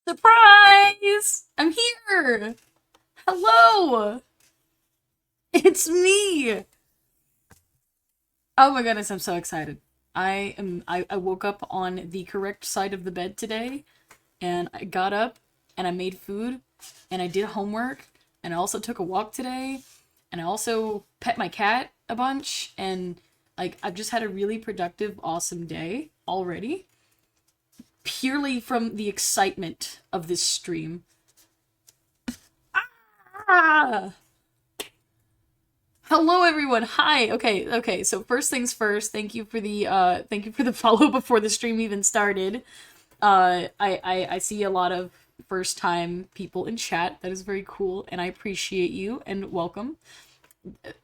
Surprise! I'm here! Hello! It's me! Oh my goodness, I'm so excited. I woke up on the correct side of the bed today, and I got up, and I made food, and I did homework, and I also took a walk today, and I also pet my cat a bunch, and I've just had a really productive, awesome day already, purely from the excitement of this stream. Ah! Hello everyone. Hi. Okay. So first things first, thank you for the follow before the stream even started. I see a lot of first time people in chat. That is very cool and I appreciate you and welcome.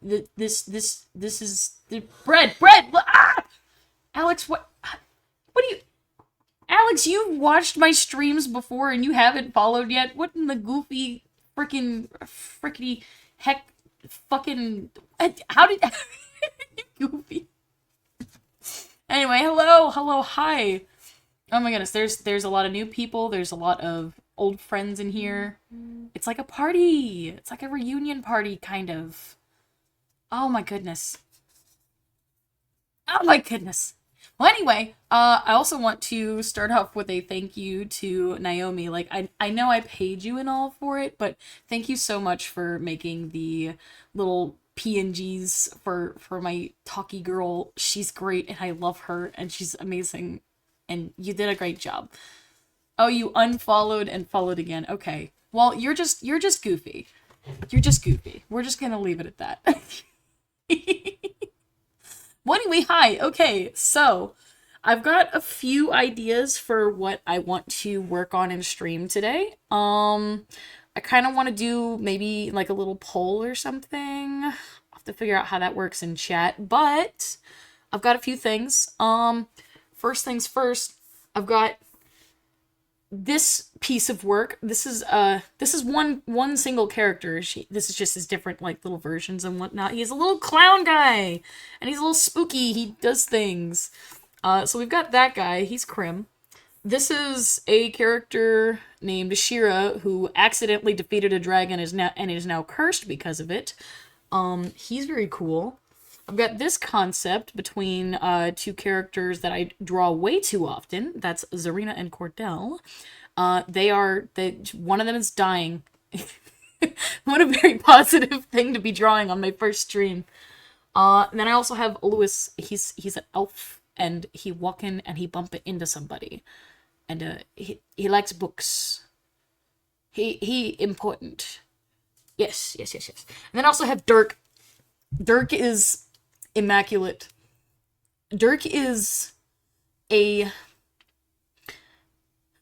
This is the bread. Ah! Alex, what do you Alex, you've watched my streams before and you haven't followed yet? What in the goofy frickety heck fucking how did goofy. Anyway, hello, hi. Oh my goodness, there's a lot of new people, there's a lot of old friends in here. It's like a party. It's like a reunion party kind of. Oh my goodness. Oh my goodness. Well, anyway, I also want to start off with a thank you to Naomi. Like, I know I paid you and all for it, but thank you so much for making the little PNGs for my talkie girl. She's great, and I love her, and she's amazing, and you did a great job. Oh, you unfollowed and followed again. Okay. Well, you're just goofy. You're just goofy. We're just gonna leave it at that. Well, anyway, hi. Okay, so I've got a few ideas for what I want to work on in stream today. I kind of want to do maybe like a little poll or something. I'll have to figure out how that works in chat, but I've got a few things. First things first, I've got this piece of work. This is one single character. This is just his different like little versions and whatnot. He's a little clown guy, and he's a little spooky. He does things. So we've got that guy. He's Krim. This is a character named Shira who accidentally defeated a dragon and is now cursed because of it. He's very cool. I've got this concept between two characters that I draw way too often. That's Zarina and Cordell. One of them is dying. What a very positive thing to be drawing on my first stream. And then I also have Lewis. He's an elf, and he walk in and he bump it into somebody, and he likes books. He important. Yes. And then I also have Dirk. Dirk is immaculate. Dirk is a...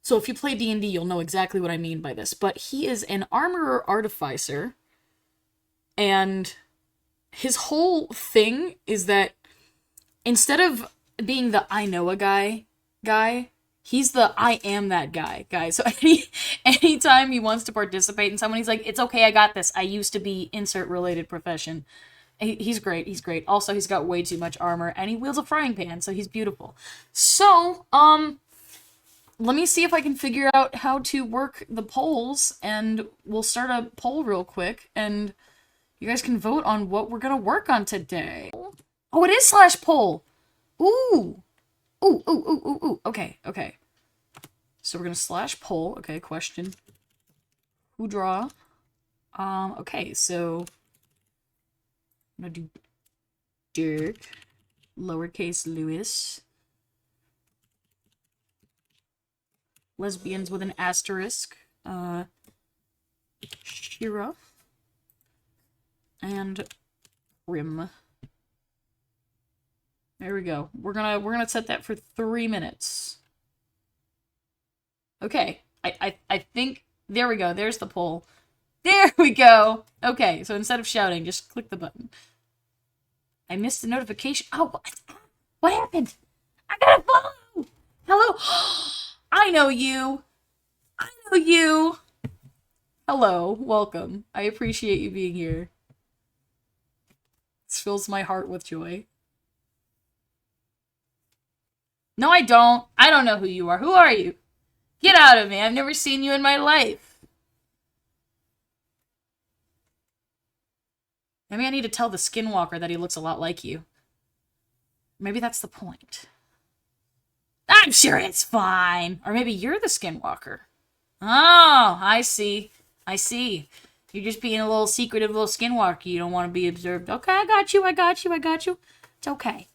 So if you play D&D, you'll know exactly what I mean by this, but he is an armorer artificer, and his whole thing is that instead of being the I know a guy, he's the I am that guy. So anytime he wants to participate in someone, he's like, it's okay, I got this. I used to be insert related profession. He's great. Also, he's got way too much armor, and he wields a frying pan, so he's beautiful. So, let me see if I can figure out how to work the polls, and we'll start a poll real quick, and you guys can vote on what we're gonna work on today. Oh, it is slash poll! Ooh! Ooh. Okay. So we're gonna slash poll. Okay, question. Who draw? Okay, so... I'm gonna do Dirk, lowercase Lewis, lesbians with an asterisk, Shira, and Rim. There we go. We're gonna set that for 3 minutes. Okay, I think there we go. There's the poll. There we go. Okay, so instead of shouting, just click the button. I missed the notification. Oh, what happened? I got a follow. Hello. I know you. Hello, welcome. I appreciate you being here. This fills my heart with joy. No, I don't. I don't know who you are. Who are you? Get out of me. I've never seen you in my life. Maybe I need to tell the skinwalker that he looks a lot like you. Maybe that's the point. I'm sure it's fine. Or maybe you're the skinwalker. Oh, I see. I see. You're just being a little secretive little skinwalker. You don't want to be observed. Okay, I got you. I got you. I got you. It's okay.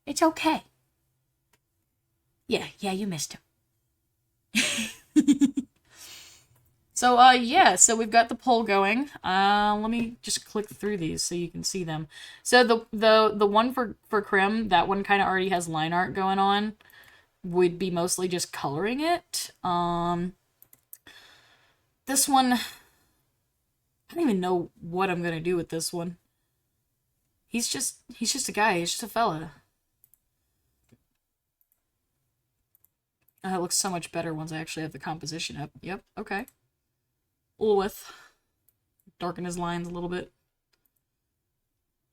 It's okay. Yeah, you missed him. So, yeah, so we've got the poll going. Let me just click through these so you can see them. So the one for Krim, that one kind of already has line art going on. Would be mostly just coloring it. This one, I don't even know what I'm gonna do with this one. He's just a guy. He's just a fella. It looks so much better once I actually have the composition up. Yep, okay. Ulwith. Darken his lines a little bit.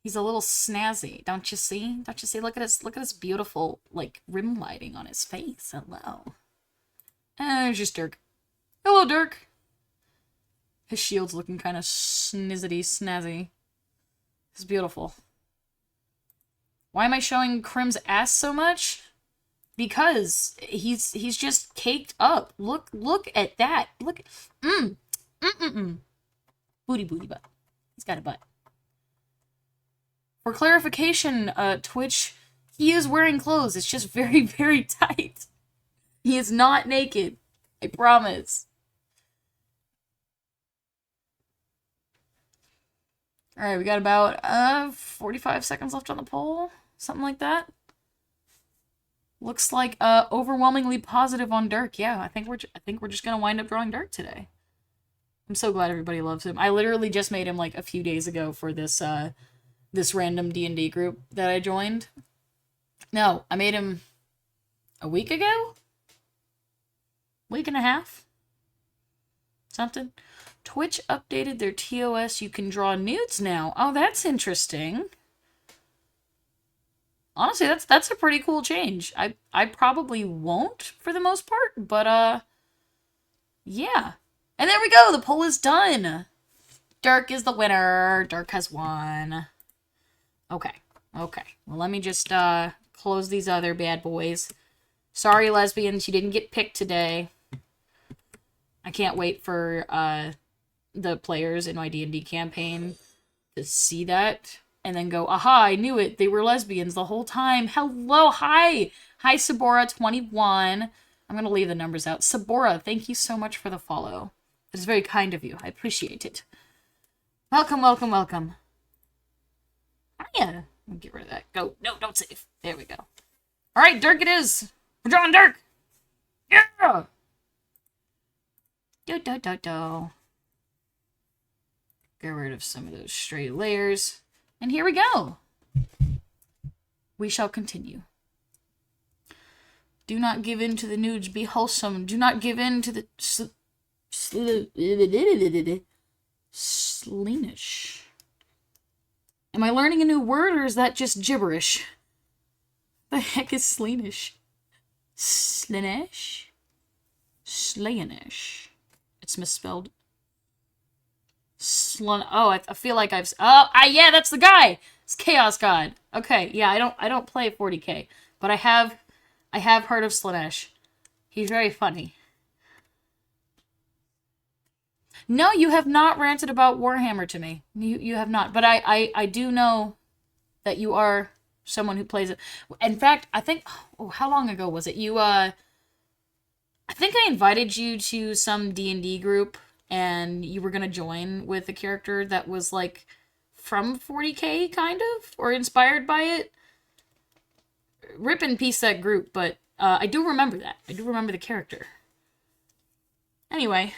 He's a little snazzy, don't you see? Don't you see? Look at his beautiful, like, rim lighting on his face. Hello. And there's just Dirk. Hello, Dirk. His shield's looking kind of snizzity, snazzy. It's beautiful. Why am I showing Krim's ass so much? Because he's just caked up. Look at that. Look. Booty butt. He's got a butt. For clarification, Twitch, he is wearing clothes. It's just very, very tight. He is not naked. I promise. Alright, we got about 45 seconds left on the poll. Something like that. Looks like overwhelmingly positive on Dirk. Yeah, I think we're just gonna wind up drawing Dirk today. I'm so glad everybody loves him. I literally just made him like a few days ago for this this random D&D group that I joined. No, I made him a week ago? Week and a half? Something. Twitch updated their TOS. You can draw nudes now. Oh, that's interesting. Honestly, that's a pretty cool change. I probably won't for the most part, but yeah. And there we go. The poll is done. Dirk is the winner. Dirk has won. Okay. Okay. Well, let me just close these other bad boys. Sorry, lesbians, you didn't get picked today. I can't wait for the players in my D&D campaign to see that and then go, aha, I knew it. They were lesbians the whole time. Hello, hi. Hi, Sabora21. I'm going to leave the numbers out. Sabora, thank you so much for the follow. That is very kind of you. I appreciate it. Welcome, welcome, welcome. Hiya. I'll get rid of that. Go. No, don't save. There we go. All right, Dirk it is. We're drawing Dirk. Yeah. Do. Get rid of some of those stray layers. And here we go. We shall continue. Do not give in to the nudes. Be wholesome. Do not give in to the Sleenish. Am I learning a new word or is that just gibberish? The heck is Sleenish? Slinish? Slayinish. It's misspelled. Oh, I feel like I've... Oh, yeah, that's the guy! It's Chaos God. Okay, yeah, I don't play 40k, but I have heard of Slanesh. He's very funny. No, you have not ranted about Warhammer to me. You have not. But I do know that you are someone who plays it. In fact, I think... Oh, how long ago was it? I think I invited you to some D&D group, and you were going to join with a character that was, like, from 40k, kind of? Or inspired by it? Rip in peace that group, but I do remember that. I do remember the character. Anyway,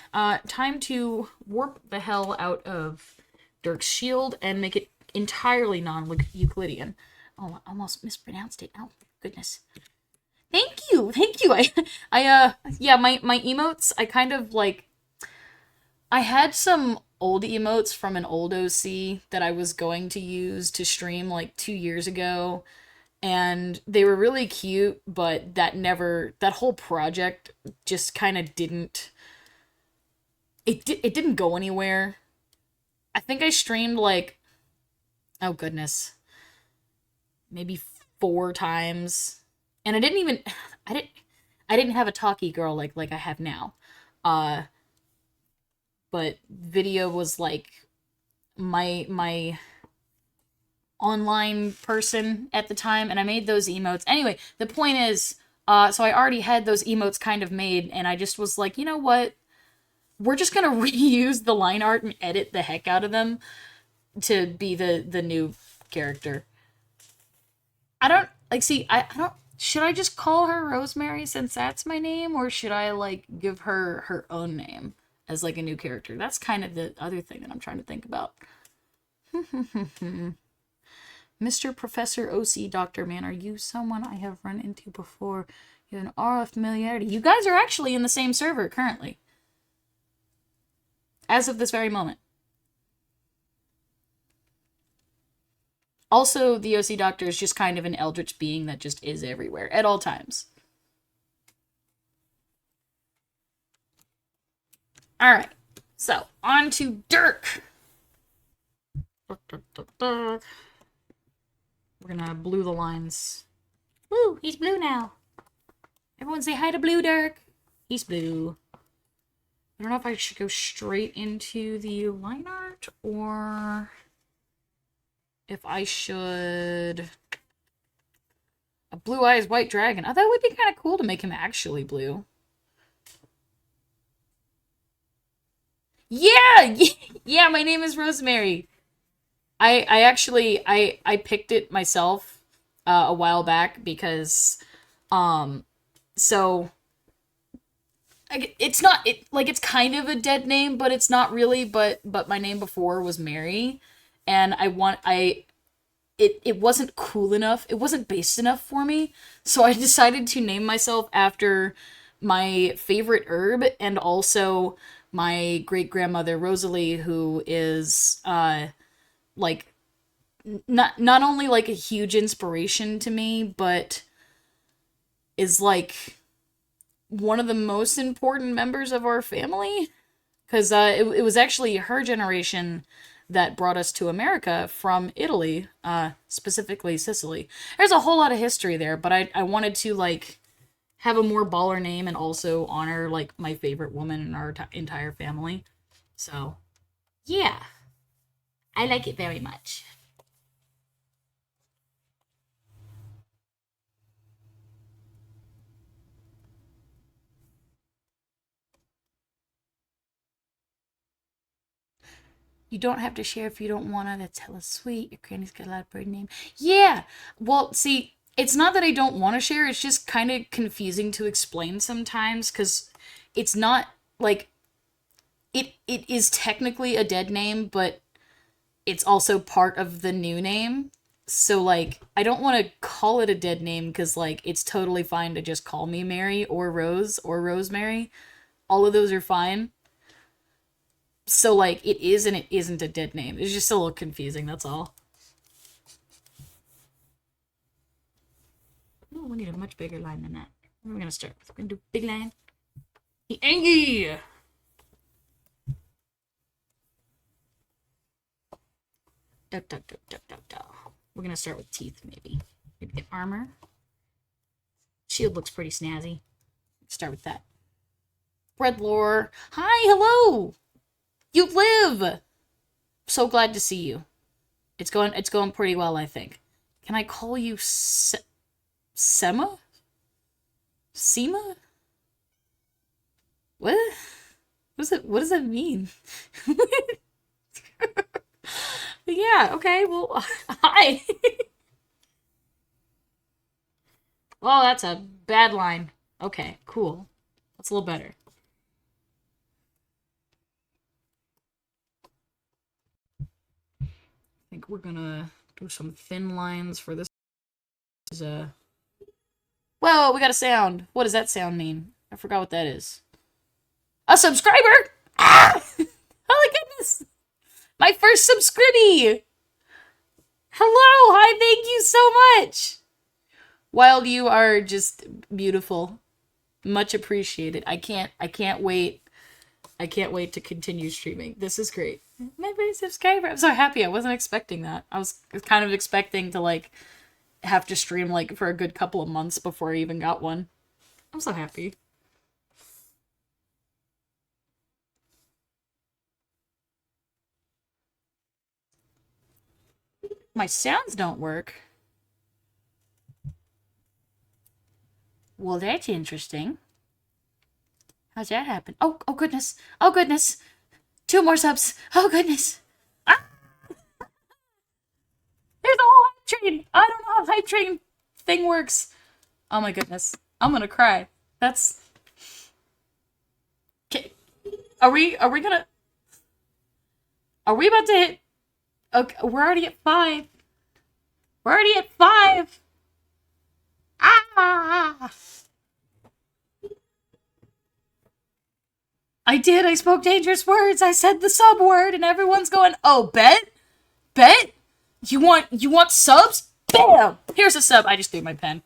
time to warp the hell out of Dirk's shield and make it entirely non-Euclidean. Oh, I almost mispronounced it. Oh, goodness. Thank you! Yeah, my emotes, I kind of, like... I had some old emotes from an old OC that I was going to use to stream, like, 2 years ago, and they were really cute, but that whole project just kind of didn't, it didn't go anywhere. I think I streamed like, oh goodness, maybe 4 times, and I didn't I didn't have a talkie girl like I have now. Uh but video was like my online person at the time, and I made those emotes. Anyway, the point is, so I already had those emotes kind of made, and I just was like, you know what? We're just gonna reuse the line art and edit the heck out of them to be the new character. I don't like see I don't should I just call her Rosemary since that's my name, or should I like give her her own name as like a new character? That's kind of the other thing that I'm trying to think about. Mr. Professor OC Dr. Man, are you someone I have run into before? You have an aura of familiarity. You guys are actually in the same server currently. As of this very moment. Also, the OC Doctor is just kind of an eldritch being that just is everywhere at all times. Alright, so on to Dirk. We're gonna blue the lines. Woo, he's blue now. Everyone say hi to Blue Dirk. He's blue. I don't know if I should go straight into the line art or if I should... A blue eyes white dragon. Oh, that would be kind of cool to make him actually blue. Yeah! Yeah, my name is Rosemary. I actually, I picked it myself a while back because, so... It's not, it's kind of a dead name, but it's not really, but my name before was Mary, and it wasn't cool enough, it wasn't based enough for me, so I decided to name myself after my favorite herb, and also my great-grandmother Rosalie, who is, like, not only, like, a huge inspiration to me, but is, like... one of the most important members of our family, because it was actually her generation that brought us to America from Italy, specifically Sicily. There's a whole lot of history there, but I wanted to, like, have a more baller name and also honor, like, my favorite woman in our entire family. So, yeah. I like it very much. You don't have to share if you don't wanna. That's hella sweet. Your granny's got a loud bird name. Yeah! Well, see, it's not that I don't want to share, it's just kind of confusing to explain sometimes, because it's not, like, it is technically a dead name, but it's also part of the new name. So, like, I don't want to call it a dead name, because, like, it's totally fine to just call me Mary, or Rose, or Rosemary. All of those are fine. So, like, it is and it isn't a dead name. It's just a little confusing, that's all. Oh, we need a much bigger line than that. What are we gonna start with? We're gonna do a big line. The Angie! We're gonna start with teeth, maybe. Maybe get armor. Shield looks pretty snazzy. Let's start with that. Bread lore. Hi, hello! You live! So glad to see you. It's going pretty well, I think. Can I call you Sema? Sema? What? What does that mean? Yeah, okay, well, hi. Oh, that's a bad line. Okay, cool. That's a little better. I think we're gonna do some thin lines for this. Whoa, we got a sound. What does that sound mean? I forgot what that is. A subscriber? Ah! Oh my goodness! My first subscribee! Hello! Hi, thank you so much! Wild, you are just beautiful. Much appreciated. I can't wait. I can't wait to continue streaming. This is great. My first subscriber. I'm so happy. I wasn't expecting that. I was kind of expecting to like have to stream like for a good couple of months before I even got one. I'm so happy. My sounds don't work. Well, that's interesting. How's that happen? Oh goodness. Oh goodness. Two more subs. Oh goodness. Ah, there's a whole hype train. I don't know how hype train thing works. Oh my goodness. I'm gonna cry. That's. Okay. Are we gonna? Are we about to hit? Okay, we're already at 5. We're already at 5. Ah! I did. I spoke dangerous words. I said the sub word, and everyone's going, "Oh, bet, bet. You want subs? Bam! Here's a sub." I just threw my pen.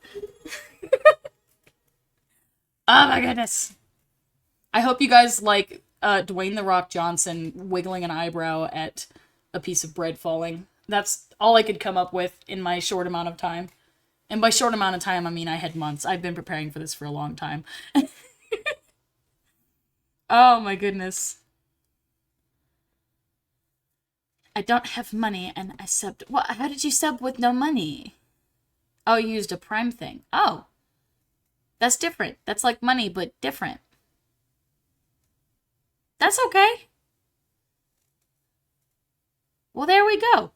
Oh my goodness. I hope you guys like Dwayne the Rock Johnson wiggling an eyebrow at a piece of bread falling. That's all I could come up with in my short amount of time. And by short amount of time, I mean I had months. I've been preparing for this for a long time. Oh my goodness. I don't have money and I subbed. What? How did you sub with no money? Oh, you used a Prime thing. Oh. That's different. That's like money, but different. That's okay. Well, there we go.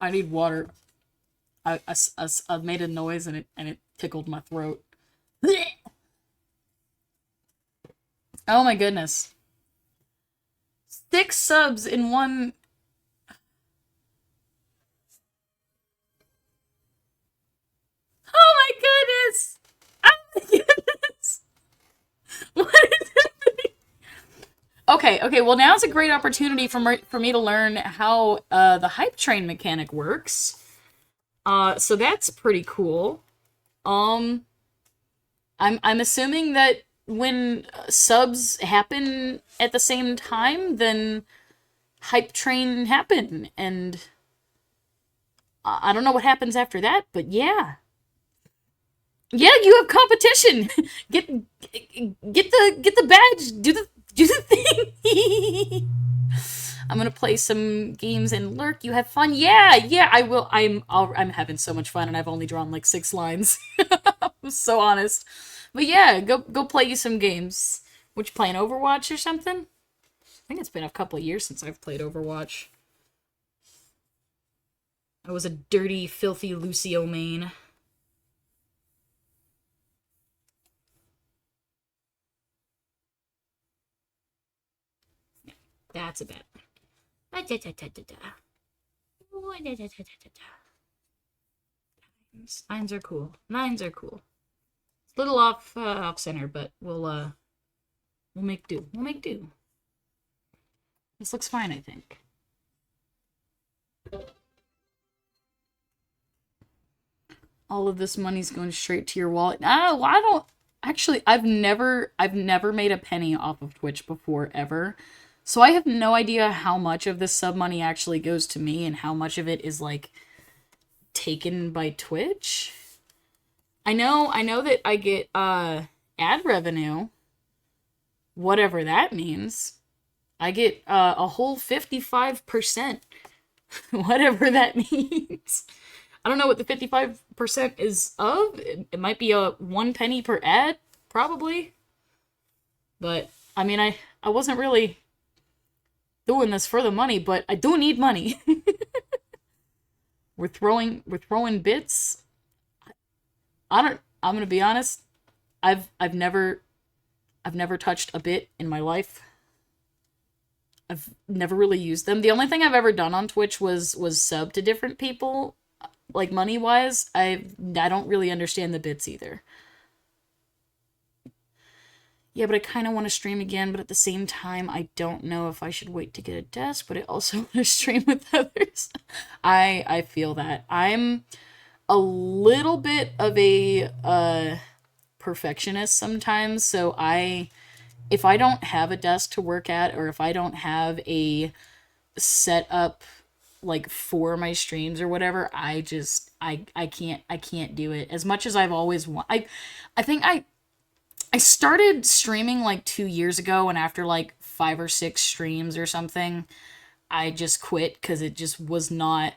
I need water. I made a noise and it tickled my throat. Oh my goodness. 6 subs in one. Oh my goodness! Oh my goodness! What is happening? Okay, well now's a great opportunity for me to learn how the hype train mechanic works. So that's pretty cool. Um, I'm assuming that when subs happen at the same time, then hype train happen, and I don't know what happens after that, but yeah. Yeah, you have competition. Get the badge. Do the thing. I'm gonna play some games and lurk. You have fun. Yeah, I will. I'm having so much fun, and I've only drawn like 6 lines. I'm so honest. But yeah, go play you some games. What you playing, Overwatch or something? I think it's been a couple of years since I've played Overwatch. I was a dirty, filthy Lucio main. That's a bet. Nines are cool. Nines are cool. It's a little off center, but we'll make do. We'll make do. This looks fine, I think. All of this money's going straight to your wallet. Oh, I don't actually. I've never made a penny off of Twitch before ever. So I have no idea how much of this sub money actually goes to me and how much of it is like taken by Twitch. I know that I get ad revenue, whatever that means. I get a whole 55%, whatever that means. I don't know what the 55% is of. It might be a 1 penny per ad, probably. But I mean, I wasn't really doing this for the money, but I do need money. we're throwing bits. I'm gonna be honest. I've never touched a bit in my life. I've never really used them. The only thing I've ever done on Twitch was sub to different people, like money wise. I don't really understand the bits either. yeah, but I kind of want to stream again, but at the same time, I don't know if I should wait to get a desk, but I also want to stream with others. I feel that. I'm a little bit of a perfectionist sometimes, so if I don't have a desk to work at, or if I don't have a setup like for my streams or whatever, I can't do it. As much as I've always I think I started streaming like 2 years ago, and after like 5 or 6 streams or something, I just quit because it just was not.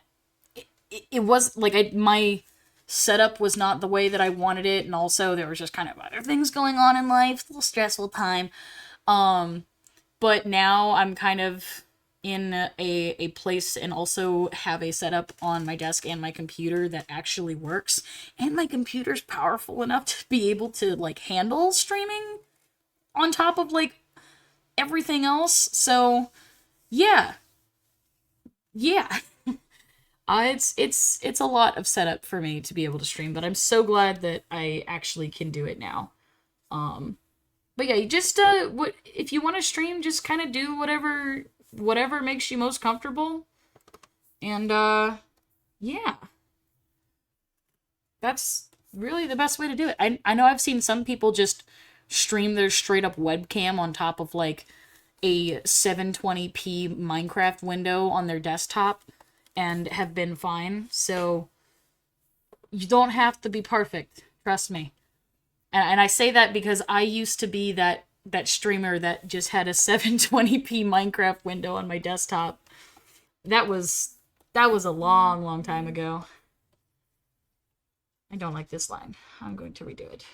It was like my setup was not the way that I wanted it, and also there was just kind of other things going on in life, a little stressful time. But now I'm kind of in a place and also have a setup on my desk and my computer that actually works, and my computer's powerful enough to be able to like handle streaming on top of like everything else. So yeah, yeah. It's a lot of setup for me to be able to stream, but I'm so glad that I actually can do it now. But yeah, you just what if you want to stream, just kind of do whatever makes you most comfortable. And yeah. That's really the best way to do it. I know I've seen some people just stream their straight up webcam on top of like a 720p Minecraft window on their desktop and have been fine. So you don't have to be perfect. Trust me. And I say that because I used to be that streamer that just had a 720p Minecraft window on my desktop. That was a long, long time ago. I don't like this line. I'm going to redo it.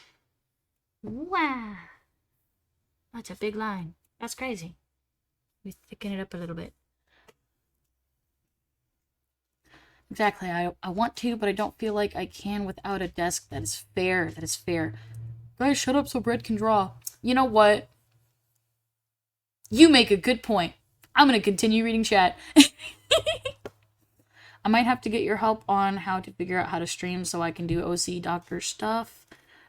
Wow. That's a big line. That's crazy. We thicken it up a little bit. Exactly. I want to, but I don't feel like I can without a desk. That is fair. That is fair. Guys, shut up so Bread can draw. You know what? You make a good point. I'm going to continue reading chat. I might have to get your help on how to figure out how to stream so I can do OC doctor stuff.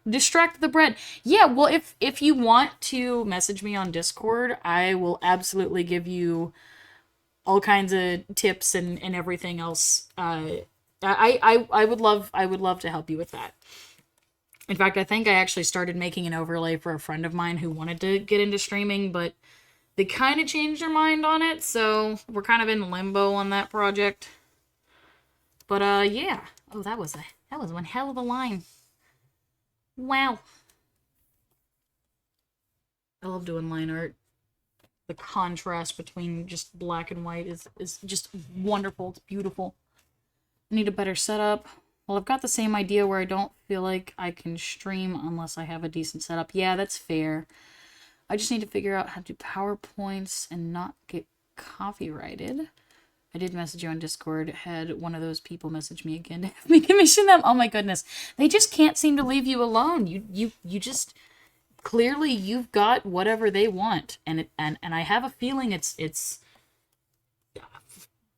Distract the bread. Yeah, well, if you want to message me on Discord, I will absolutely give you all kinds of tips and everything else. I would love to help you with that. In fact, I think I actually started making an overlay for a friend of mine who wanted to get into streaming, but they kind of changed their mind on it, so we're kind of in limbo on that project. But yeah. Oh, that was one hell of a line. Wow. I love doing line art. The contrast between just black and white is just wonderful. It's beautiful. I need a better setup. Well, I've got the same idea where I don't feel like I can stream unless I have a decent setup. Yeah, that's fair. I just need to figure out how to do PowerPoints and not get copyrighted. I did message you on Discord. Had one of those people message me again to have me commission them. Oh my goodness. They just can't seem to leave you alone. You just... Clearly, you've got whatever they want, and I have a feeling it's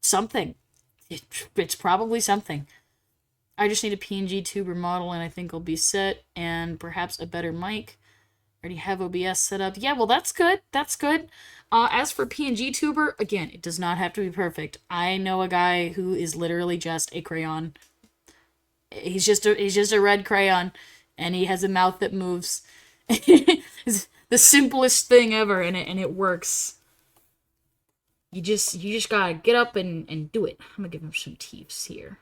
something. It's probably something. I just need a PNG tuber model, and I think I'll be set, and perhaps a better mic. I already have OBS set up. Yeah, well, that's good. That's good. As for PNG tuber, again, it does not have to be perfect. I know a guy who is literally just a crayon. He's just a red crayon, and he has a mouth that moves. It's the simplest thing ever, and it works. You just gotta get up and do it. I'm gonna give him some teeth here.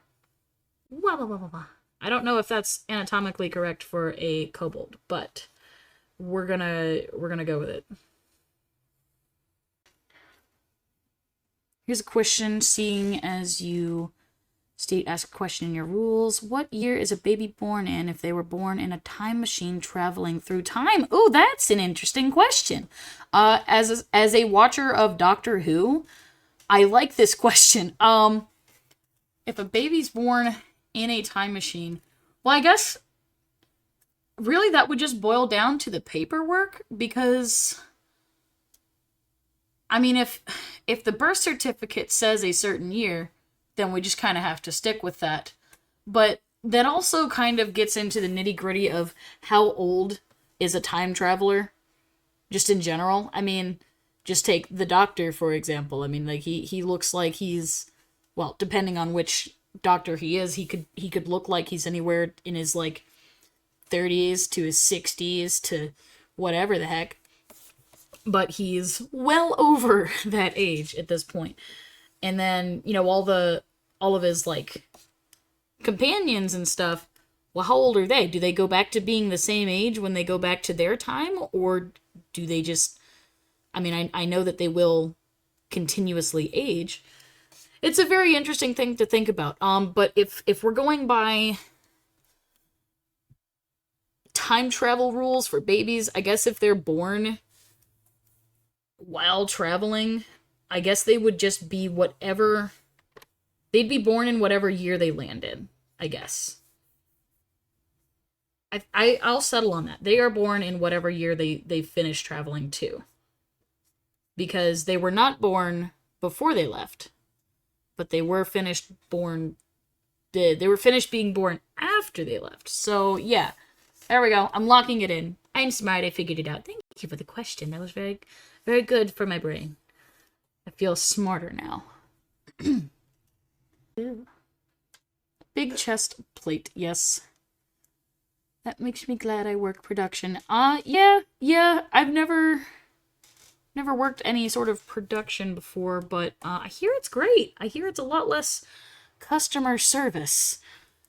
Wah, wah, wah, wah. I don't know if that's anatomically correct for a kobold, but we're gonna go with it. Here's a question, seeing as you ask a question in your rules. What year is a baby born in if they were born in a time machine traveling through time? Ooh, that's an interesting question. As a watcher of Doctor Who, I like this question. If a baby's born in a time machine, well, I guess really that would just boil down to the paperwork, because I mean, if the birth certificate says a certain year, then we just kind of have to stick with that. But that also kind of gets into the nitty-gritty of how old is a time traveler. just in general. I mean, just take the doctor, for example. I mean, like, he looks like he's, well, depending on which doctor he is, he could look like he's anywhere in his, like, 30s to his 60s to whatever the heck. But he's well over that age at this point. And then, all of his, like, companions and stuff, well, how old are they? Do they go back to being the same age when they go back to their time? Or do they just, I mean, I know that they will continuously age. It's a very interesting thing to think about. But if we're going by time travel rules for babies, I guess if they're born while traveling, I guess they would just be whatever, they'd be born in whatever year they landed, I guess. I'll settle on that. They are born in whatever year they finish traveling to. Because they were not born before they left, but they were finished being born after they left. So, yeah. There we go. I'm locking it in. I'm smart. I figured it out. Thank you for the question. That was very, very good for my brain. I feel smarter now. Big chest plate, yes. That makes me glad I work production. Yeah. I've never worked any sort of production before, but I hear it's great. I hear it's a lot less customer service,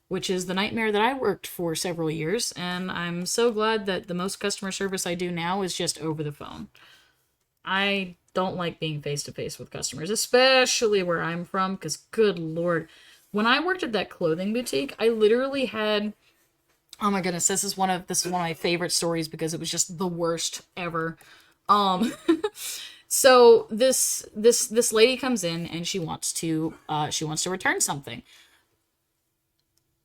which is the nightmare that I worked for several years, and I'm so glad that the most customer service I do now is just over the phone. I don't like being face-to-face with customers, especially where I'm from, because good lord. When I worked at that clothing boutique, I literally had, oh my goodness, this is one of my favorite stories because it was just the worst ever. So this lady comes in and she wants to return something.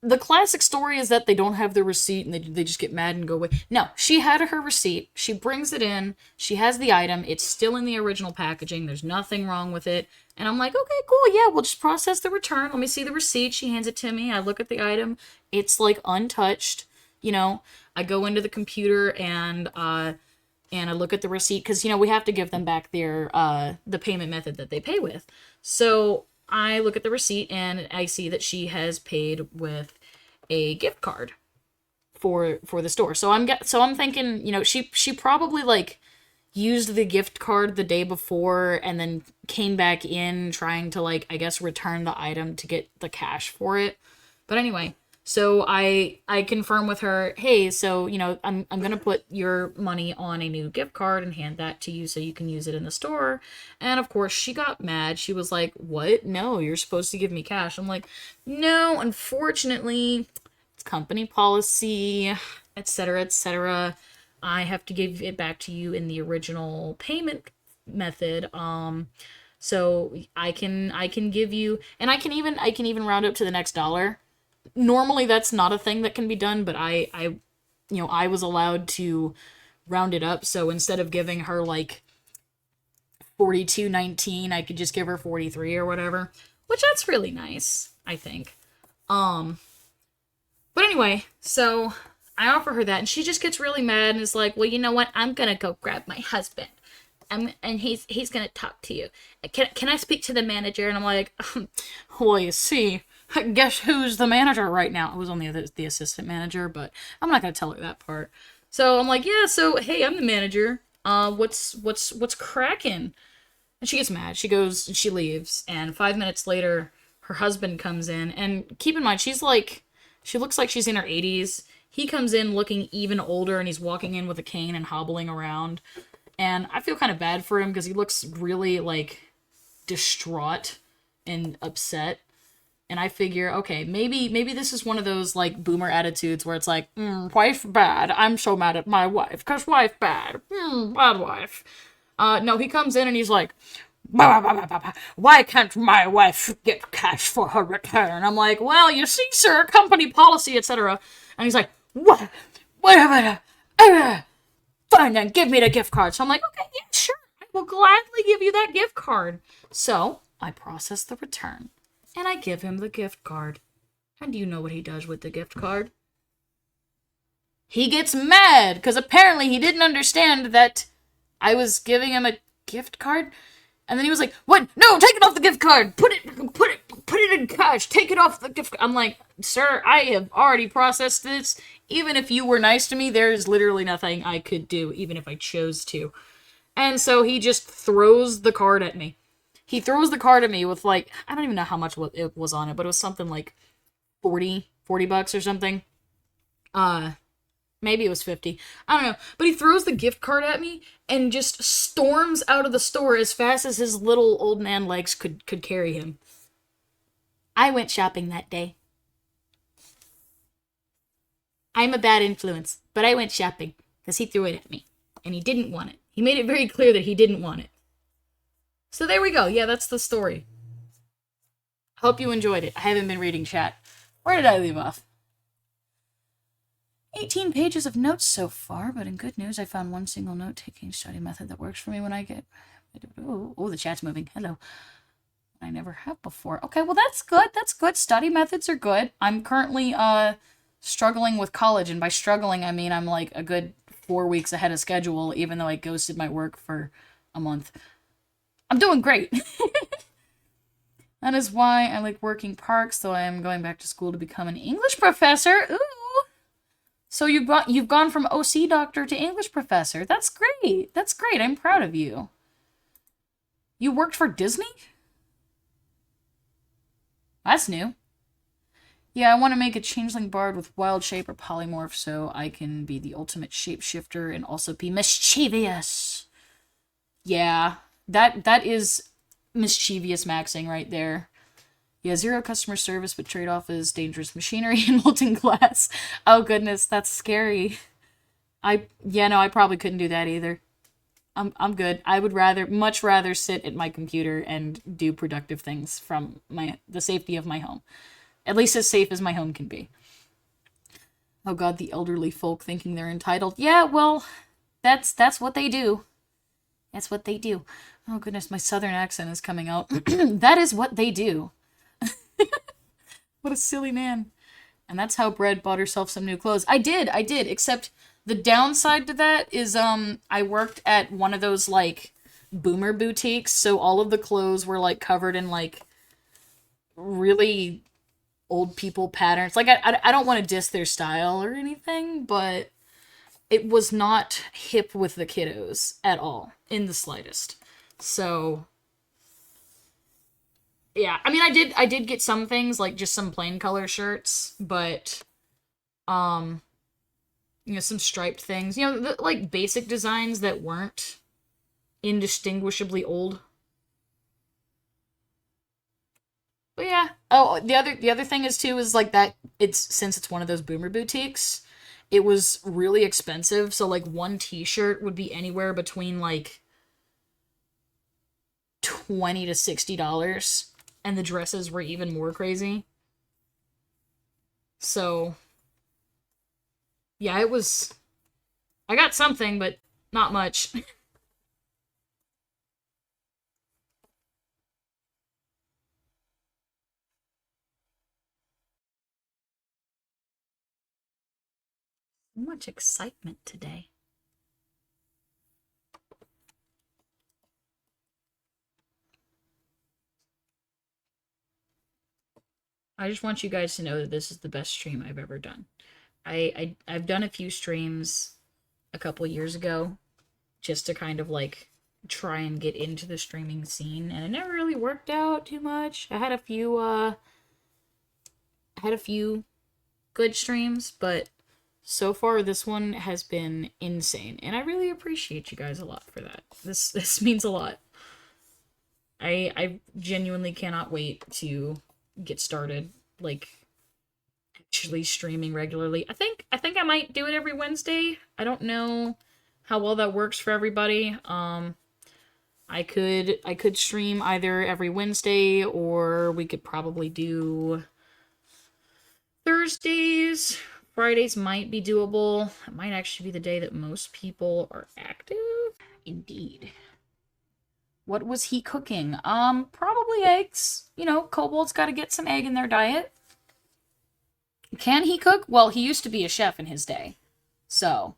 The classic story is that they don't have the receipt and they just get mad and go away. No, she had her receipt. She brings it in. She has the item. It's still in the original packaging. There's nothing wrong with it. And I'm like, okay, cool. Yeah, we'll just process the return. Let me see the receipt. She hands it to me. I look at the item. It's like untouched. I go into the computer and I look at the receipt because, we have to give them back their, the payment method that they pay with. So I look at the receipt and I see that she has paid with a gift card for the store. So I'm thinking, she probably like used the gift card the day before and then came back in trying to like, I guess, return the item to get the cash for it. But anyway, so I confirm with her, hey, so, I'm going to put your money on a new gift card and hand that to you so you can use it in the store. And of course she got mad. She was like, what? No, you're supposed to give me cash. I'm like, no, unfortunately, it's company policy, etc., etc. I have to give it back to you in the original payment method. So I can give you, and I can even round up to the next dollar. Normally that's not a thing that can be done, but I was allowed to round it up. So instead of giving her like 42.19, I could just give her 43 or whatever, which that's really nice, I think. But anyway, so I offer her that and she just gets really mad and is like, well, you know what? I'm going to go grab my husband. And he's going to talk to you. Can I speak to the manager? And I'm like, well, you see, guess who's the manager right now? It was only the assistant manager, but I'm not going to tell her that part. So I'm like, yeah, so, hey, I'm the manager. What's cracking? And she gets mad. She goes and she leaves. And 5 minutes later, her husband comes in. And keep in mind, she looks like she's in her 80s. He comes in looking even older and he's walking in with a cane and hobbling around. And I feel kind of bad for him because he looks really, like, distraught and upset. And I figure, okay, maybe this is one of those, like, boomer attitudes where it's like, wife bad, I'm so mad at my wife, 'cause wife bad, bad wife. No, he comes in and he's like, bah, bah, bah, bah, bah. Why can't my wife get cash for her return? I'm like, well, you see, sir, company policy, etc. And he's like, what? Wait a minute. Fine then, give me the gift card. So I'm like, okay, yeah, sure. I will gladly give you that gift card. So I process the return. And I give him the gift card. And do you know what he does with the gift card? He gets mad, because apparently he didn't understand that I was giving him a gift card, and then he was like, "What? No, take it off the gift card. Put it in cash. Take it off the gift." I'm like, "Sir, I have already processed this. Even if you were nice to me, there's literally nothing I could do, even if I chose to." And so he just throws the card at me. He throws the card at me with like, I don't even know how much it was on it, but it was something like 40 bucks or something. Maybe it was 50. I don't know. But he throws the gift card at me and just storms out of the store as fast as his little old man legs could carry him. I went shopping that day. I'm a bad influence, but I went shopping because he threw it at me. And he didn't want it. He made it very clear that he didn't want it. So there we go. Yeah, that's the story. Hope you enjoyed it. I haven't been reading chat. Where did I leave off? 18 pages of notes so far, but in good news, I found one single note-taking study method that works for me when I get... Oh, the chat's moving. Hello. I never have before. Okay, well, that's good. That's good. Study methods are good. I'm currently, struggling with college, and by struggling, I mean I'm, like, a good 4 weeks ahead of schedule, even though I ghosted my work for a month. I'm doing great. That is why I like working parks, so I am going back to school to become an English professor. Ooh! So you've gone from OC doctor to English professor. That's great. That's great. I'm proud of you. You worked for Disney? That's new. Yeah, I want to make a changeling bard with wild shape or polymorph so I can be the ultimate shapeshifter and also be mischievous. Yeah, that is mischievous maxing right there. Yeah, 0 customer service, but trade-off is dangerous machinery and molten glass. Oh goodness, that's scary. I probably couldn't do that either. I'm good. I would much rather sit at my computer and do productive things from the safety of my home. At least as safe as my home can be. Oh god, the elderly folk thinking they're entitled. Yeah, well, that's what they do. That's what they do. Oh goodness, my southern accent is coming out. That is what they do. What a silly man. And that's how Bread bought herself some new clothes. I did, except the downside to that is, I worked at one of those, like, boomer boutiques, so all of the clothes were, like, covered in, like, really old people patterns. Like, I don't want to diss their style or anything, but it was not hip with the kiddos at all, in the slightest. So... yeah, I mean, I did get some things, like just some plain color shirts, but, some striped things, like basic designs that weren't indistinguishably old. But yeah. Oh, the other thing is like that since it's one of those boomer boutiques, it was really expensive, so like one t-shirt would be anywhere between like $20 to $60. And the dresses were even more crazy. So, yeah, I got something, but not much. So much excitement today. I just want you guys to know that this is the best stream I've ever done. I've done a few streams a couple years ago just to kind of like try and get into the streaming scene, and it never really worked out too much. I had a few good streams, but so far this one has been insane, and I really appreciate you guys a lot for that. This means a lot. I genuinely cannot wait to get started, like, actually streaming regularly. I think I might do it every Wednesday. I don't know how well that works for everybody. I could stream either every Wednesday, or we could probably do Thursdays. Fridays might be doable. It might actually be the day that most people are active. Indeed. What was he cooking? Probably eggs. Kobold's got to get some egg in their diet. Can he cook? Well, he used to be a chef in his day. So,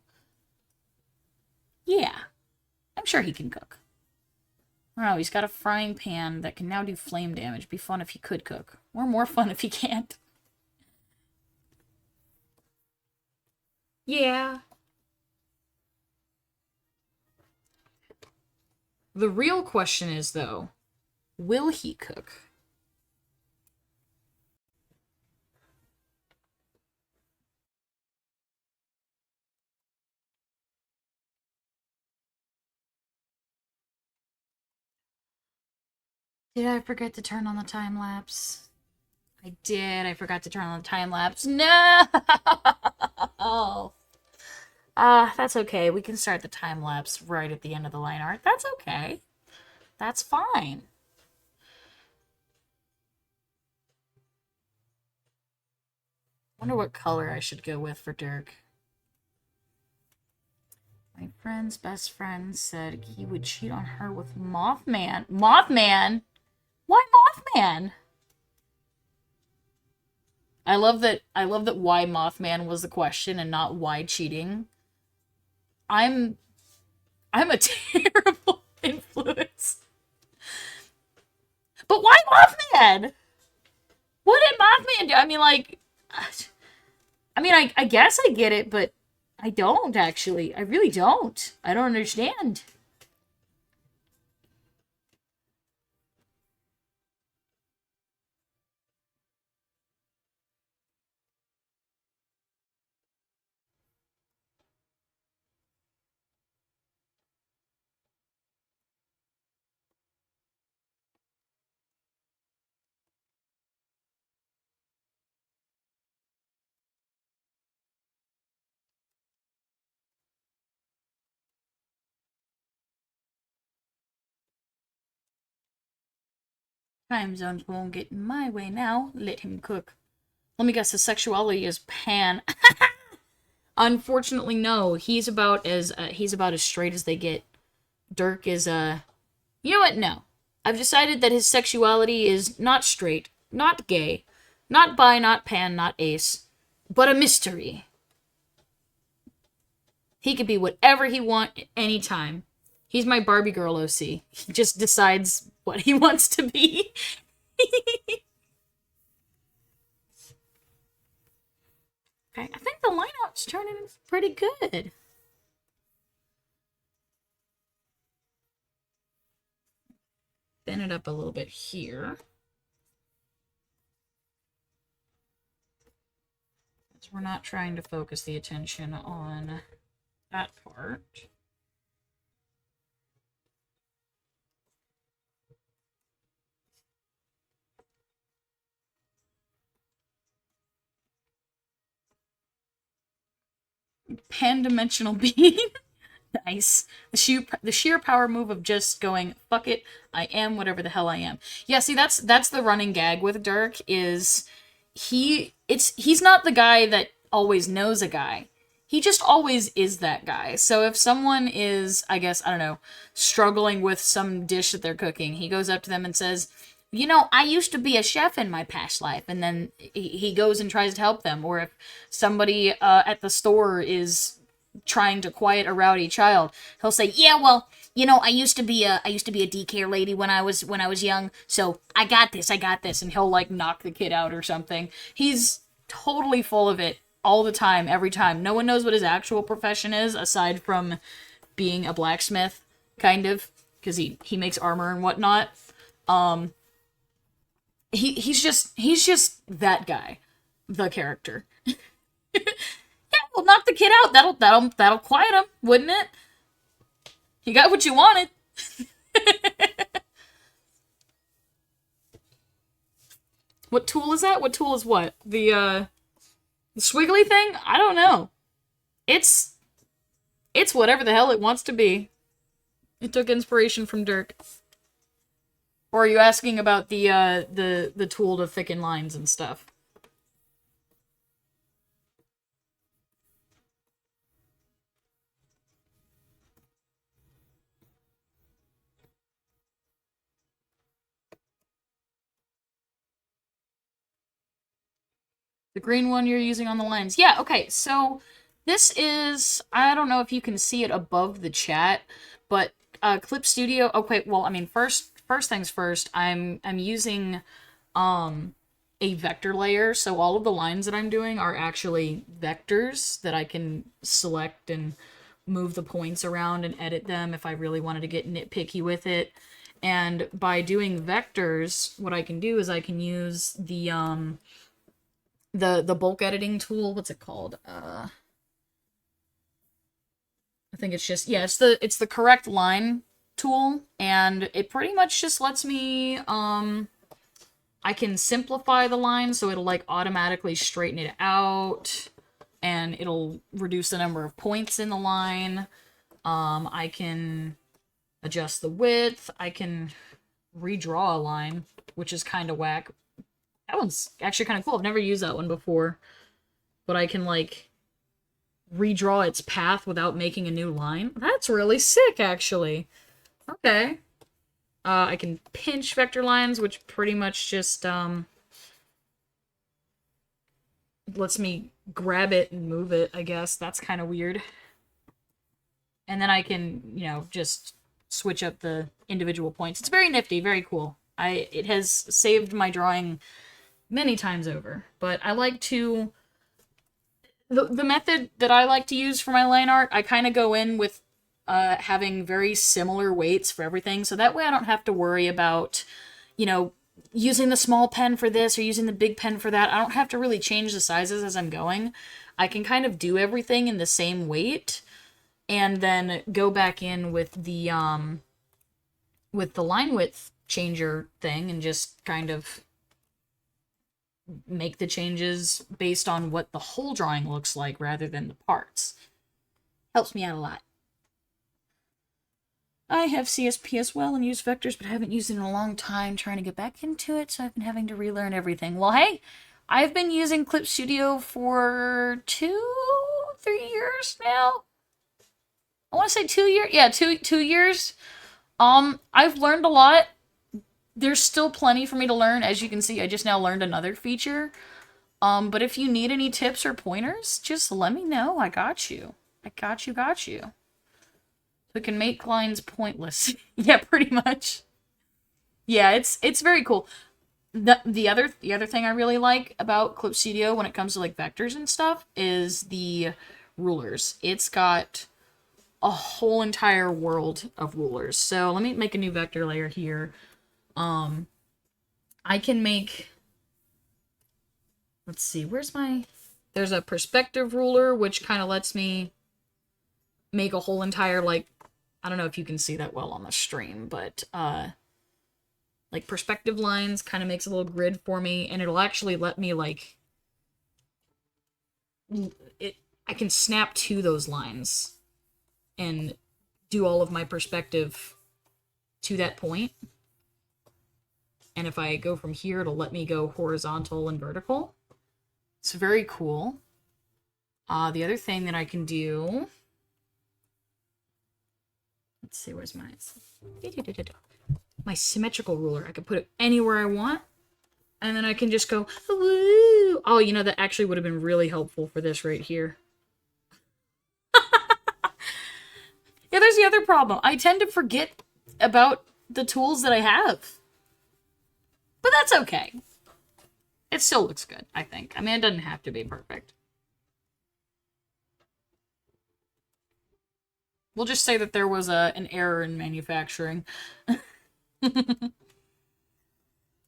yeah. I I'm sure he can cook. Oh, he's got a frying pan that can now do flame damage. Be fun if he could cook. Or more fun if he can't. Yeah. The real question is, though, will he cook? Did I forget to turn on the time lapse? I did. I forgot to turn on the time lapse. No! That's okay. We can start the time lapse right at the end of the line art. That's okay. That's fine. Wonder what color I should go with for Dirk. My friend's best friend said he would cheat on her with Mothman. Mothman? Why Mothman? I love that why Mothman was the question and not why cheating. I'm a terrible influence. But why Mothman? What did Mothman do? I mean, like, I guess I get it, but I don't, actually. I really don't. I don't understand. Time zones won't get in my way now. Let him cook. Let me guess, his sexuality is pan. Unfortunately, no. He's about as straight as they get. Dirk is You know what? No. I've decided that his sexuality is not straight, not gay, not bi, not pan, not ace, but a mystery. He could be whatever he wants anytime. He's my Barbie girl OC. He just decides what he wants to be. Okay, I think the lineup's turning pretty good. Bend it up a little bit here. So we're not trying to focus the attention on that part. Pan-dimensional being. Nice. The sheer power move of just going, fuck it, I am whatever the hell I am. Yeah, see, that's the running gag with Dirk, is he's not the guy that always knows a guy. He just always is that guy. So if someone is, I guess, I don't know, struggling with some dish that they're cooking, he goes up to them and says, you know, I used to be a chef in my past life, and then he goes and tries to help them. Or if somebody at the store is trying to quiet a rowdy child, he'll say, yeah, well, you know, I used to be a daycare lady when I was young, so I got this, and he'll like knock the kid out or something. He's totally full of it all the time, every time. No one knows what his actual profession is aside from being a blacksmith, kind of, because he makes armor and whatnot. He's just that guy, the character. Yeah, well, knock the kid out. That'll quiet him, wouldn't it? You got what you wanted. What tool is that? What tool is what? The swiggly thing? I don't know. It's whatever the hell it wants to be. It took inspiration from Dirk. Or are you asking about the tool to thicken lines and stuff? The green one you're using on the lines. Yeah, okay, so this is, I don't know if you can see it above the chat, but Clip Studio. Okay, well, I mean, first things first. I'm using a vector layer, so all of the lines that I'm doing are actually vectors that I can select and move the points around and edit them if I really wanted to get nitpicky with it. And by doing vectors, what I can do is I can use the bulk editing tool. What's it called? I think it's just, yeah, it's the correct line tool, and it pretty much just lets me I can simplify the line so it'll like automatically straighten it out, and it'll reduce the number of points in the line. I can adjust the width. I can redraw a line, which is kind of whack. That one's actually kind of cool. I've never used that one before, but I can like redraw its path without making a new line. That's really sick, actually. Okay. I can pinch vector lines, which pretty much just lets me grab it and move it, I guess. That's kind of weird. And then I can, you know, just switch up the individual points. It's very nifty, very cool. It has saved my drawing many times over. But I like to... The method that I like to use for my line art, I kind of go in with having very similar weights for everything, so that way I don't have to worry about, you know, using the small pen for this or using the big pen for that. I don't have to really change the sizes as I'm going. I can kind of do everything in the same weight, and then go back in with the line width changer thing and just kind of make the changes based on what the whole drawing looks like rather than the parts. Helps me out a lot. I have CSP as well and use vectors, but haven't used it in a long time, trying to get back into it, so I've been having to relearn everything. Well, hey, I've been using Clip Studio for 3 years now. I want to say 2 years. Yeah, two years. I've learned a lot. There's still plenty for me to learn. As you can see, I just now learned another feature. But if you need any tips or pointers, just let me know. I got you. I got you. So it can make lines pointless. Yeah, pretty much. Yeah, it's very cool. The other thing I really like about Clip Studio when it comes to like vectors and stuff is the rulers. It's got a whole entire world of rulers. So let me make a new vector layer here. I can make, let's see, there's a perspective ruler, which kind of lets me make a whole entire, like, I don't know if you can see that well on the stream, but, like, perspective lines kind of makes a little grid for me, and it'll actually let me, like, I can snap to those lines and do all of my perspective to that point. And if I go from here, it'll let me go horizontal and vertical. It's very cool. The other thing that I can do... Let's see, where's my symmetrical ruler. I can put it anywhere I want. And then I can just go, woo! Oh, you know, that actually would have been really helpful for this right here. Yeah, there's the other problem. I tend to forget about the tools that I have. But that's okay. It still looks good, I think. I mean, it doesn't have to be perfect. We'll just say that there was an error in manufacturing.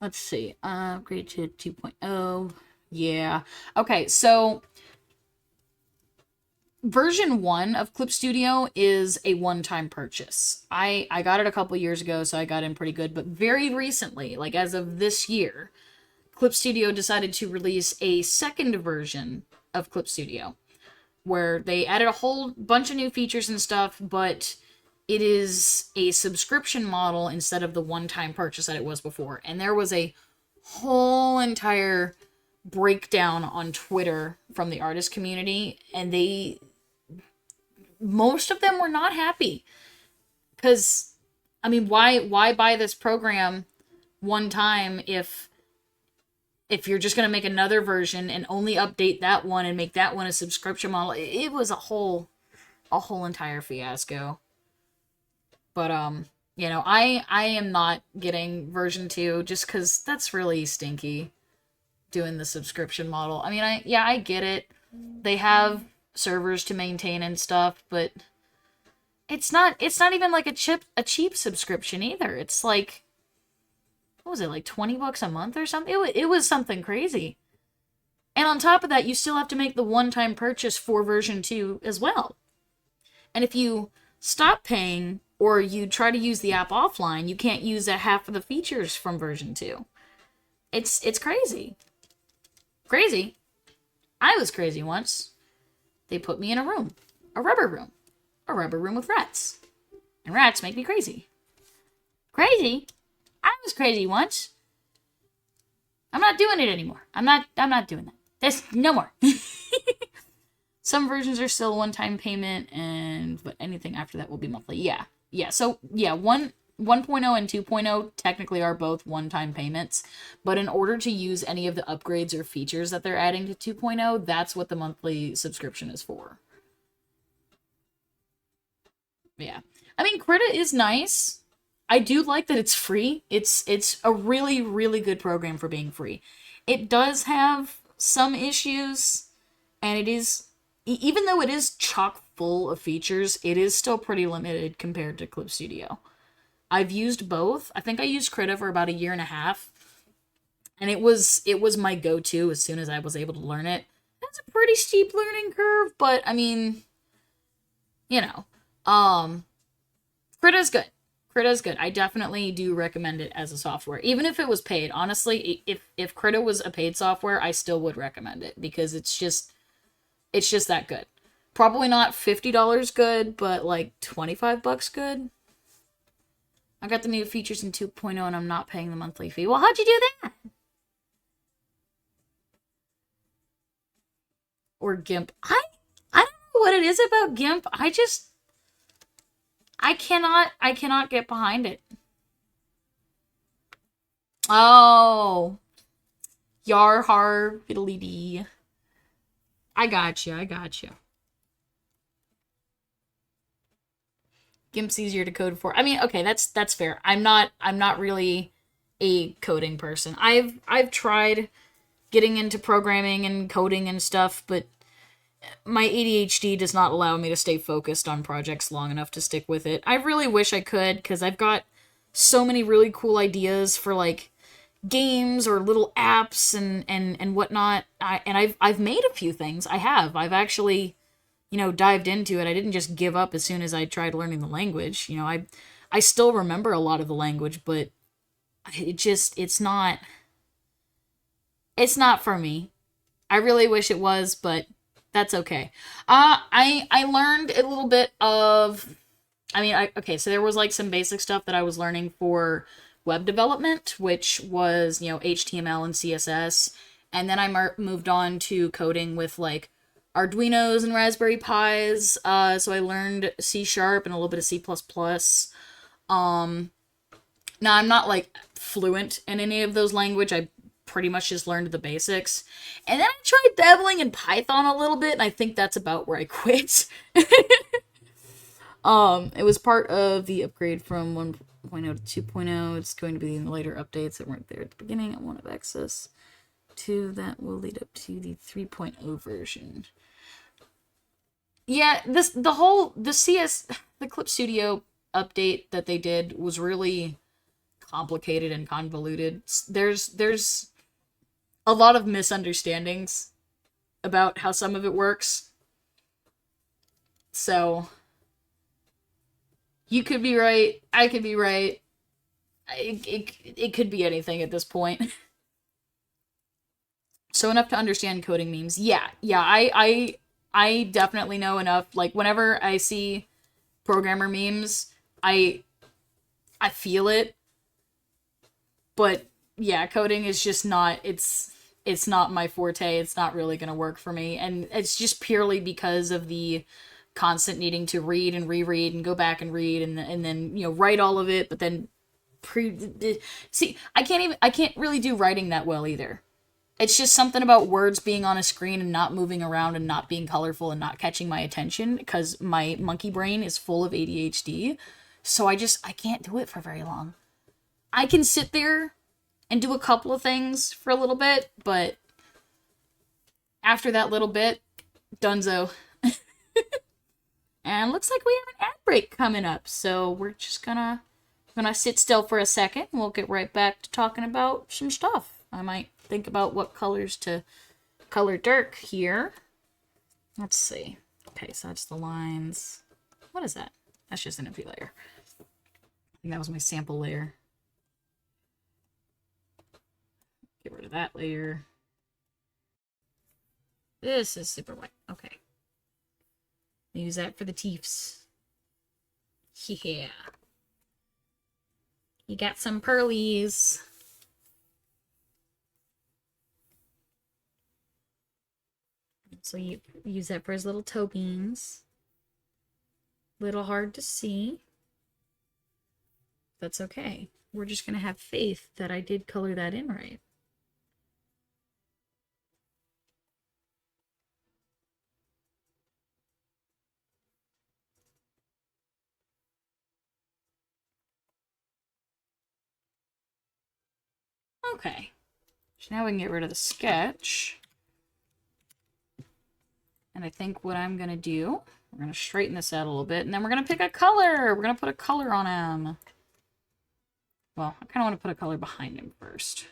Let's see. Upgrade to 2.0. Yeah. Okay, so... Version 1 of Clip Studio is a one-time purchase. I got it a couple years ago, so I got in pretty good, but very recently, like as of this year, Clip Studio decided to release a second version of Clip Studio, where they added a whole bunch of new features and stuff, but it is a subscription model instead of the one-time purchase that it was before. And there was a whole entire breakdown on Twitter from the artist community, and most of them were not happy. Because, I mean, why buy this program one time if you're just going to make another version and only update that one and make that one a subscription model? It was a whole entire fiasco. But I am not getting version 2 just cuz that's really stinky doing the subscription model. I mean, I get it. They have servers to maintain and stuff, but it's not even like a cheap subscription either. It's like, what was it, like $20 a month or something? It was something crazy. And on top of that, you still have to make the one-time purchase for version 2 as well. And if you stop paying or you try to use the app offline, you can't use a half of the features from version 2. It's crazy. Crazy. I was crazy once. They put me in a room. A rubber room. A rubber room with rats. And rats make me crazy. Crazy? I was crazy once. I'm not doing it anymore. I'm not doing that. There's no more. Some versions are still one-time payment, but anything after that will be monthly. Yeah. So, 1.0 and 2.0 technically are both one-time payments, but in order to use any of the upgrades or features that they're adding to 2.0, that's what the monthly subscription is for. Yeah. I mean, Krita is nice. I do like that it's free. It's a really, really good program for being free. It does have some issues, and it is, even though it is chock full of features, it is still pretty limited compared to Clip Studio. I've used both. I think I used Krita for about a year and a half, and it was my go-to as soon as I was able to learn it. That's a pretty steep learning curve, but I mean, Krita's good. Krita's good. I definitely do recommend it as a software. Even if it was paid. Honestly, if Krita was a paid software, I still would recommend it because it's just that good. Probably not $50 good, but like $25 good. I got the new features in 2.0 and I'm not paying the monthly fee. Well, how'd you do that? Or GIMP. I don't know what it is about GIMP. I cannot get behind it. Oh. Yar har fiddly dee. I got you. GIMP's easier to code for. I mean, okay, that's fair. I'm not really a coding person. I've tried getting into programming and coding and stuff, but my ADHD does not allow me to stay focused on projects long enough to stick with it. I really wish I could, because I've got so many really cool ideas for like games or little apps and whatnot. I've made a few things. I've actually, dived into it. I didn't just give up as soon as I tried learning the language. I still remember a lot of the language, but it's not for me. I really wish it was, but that's okay. I learned a little bit of, so there was like some basic stuff that I was learning for web development, which was, HTML and CSS. And then I moved on to coding with like Arduinos and Raspberry Pis. So I learned C# and a little bit of C++. Now I'm not like fluent in any of those language. I pretty much just learned the basics. And then I tried dabbling in Python a little bit, and I think that's about where I quit. It was part of the upgrade from 1.0 to 2.0. It's going to be in the later updates that weren't there at the beginning. I won't have access to that. Will lead up to the 3.0 version. Yeah, the Clip Studio update that they did was really complicated and convoluted. There's a lot of misunderstandings about how some of it works. So, you could be right, I could be right. It could be anything at this point. So enough to understand coding memes. Yeah, I definitely know enough. Like, whenever I see programmer memes, I feel it. But yeah, coding is just not, it's not my forte. It's not really going to work for me. And it's just purely because of the constant needing to read and reread and go back and read and then write all of it, but then see, I can't really do writing that well either. It's just something about words being on a screen and not moving around and not being colorful and not catching my attention because my monkey brain is full of ADHD. So I can't do it for very long. I can sit there and do a couple of things for a little bit, but after that little bit, dunzo. And looks like we have an ad break coming up, so we're just gonna sit still for a second, and we'll get right back to talking about some stuff. I might think about what colors to color Dirk here. Let's see. Okay, so that's the lines. What is that? That's just an empty layer. I think that was my sample layer. Get rid of that layer. This is super white. Okay. Use that for the teeths. Yeah. You got some pearlies. So you use that for his little toe beans. Little hard to see. That's okay. We're just gonna have faith that I did color that in right. Okay, so now we can get rid of the sketch. And I think what I'm going to do, we're going to straighten this out a little bit, and then we're going to pick a color. We're going to put a color on him. Well, I kind of want to put a color behind him first.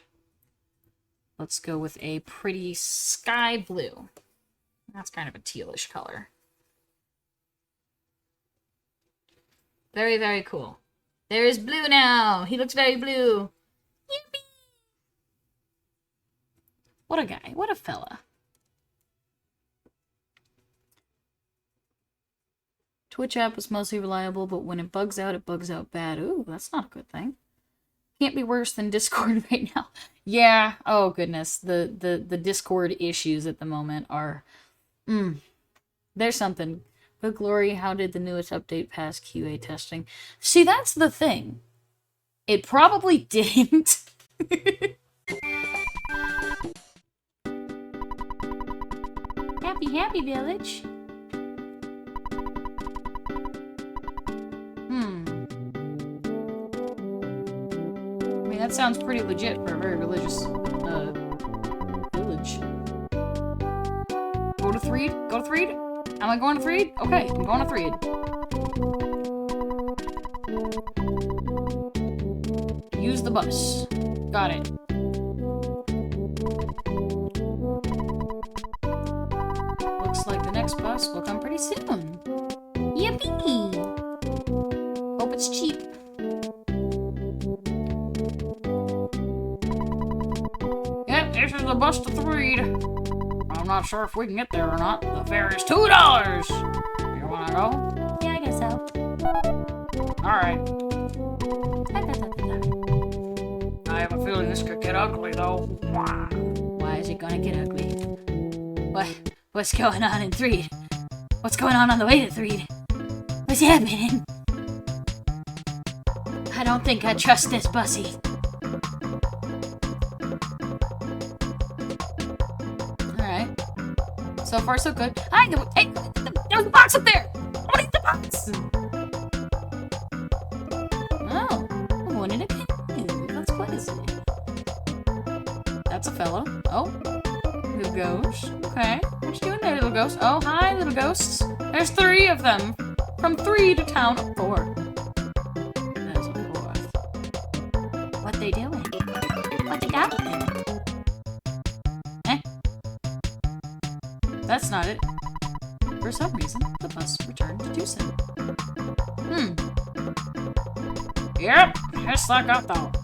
Let's go with a pretty sky blue. That's kind of a tealish color. Very, very cool. There is blue now. He looks very blue. Yippee! What a guy. What a fella. Twitch app was mostly reliable, but when it bugs out bad. Ooh, that's not a good thing. Can't be worse than Discord right now. Yeah. Oh, goodness. The Discord issues at the moment are... There's something. Good glory, how did the newest update pass QA testing? See, that's the thing. It probably didn't. Happy village. I mean, that sounds pretty legit for a very religious village. Go to Threed? Go to Threed? Am I going to Threed? Okay, I'm going to Threed. Use the bus. Got it. Looks like the next bus will come pretty soon. Yippee! Hope it's cheap. Yep, this is the bus to Threed. I'm not sure if we can get there or not. The fare is $2! You wanna go? Yeah, I guess so. Alright. I have a feeling this could get ugly, though. Why is it gonna get ugly? What's going on in Threed? What's going on the way to Threed? What's happening? I don't think I trust this bussy. Alright. So far, so good. Hey, there was a box up there! I want to eat the box! Oh, I wanted a canoe. That's pleasant. That's a fellow. Oh, little ghost. Okay, what you doing there, little ghost? Oh, hi, little ghosts. There's 3 of them. From 3 to town of 4. There's a 4th. What they doing? What they got? That's not it. For some reason, the bus returned to Tucson. Yep, just like I thought.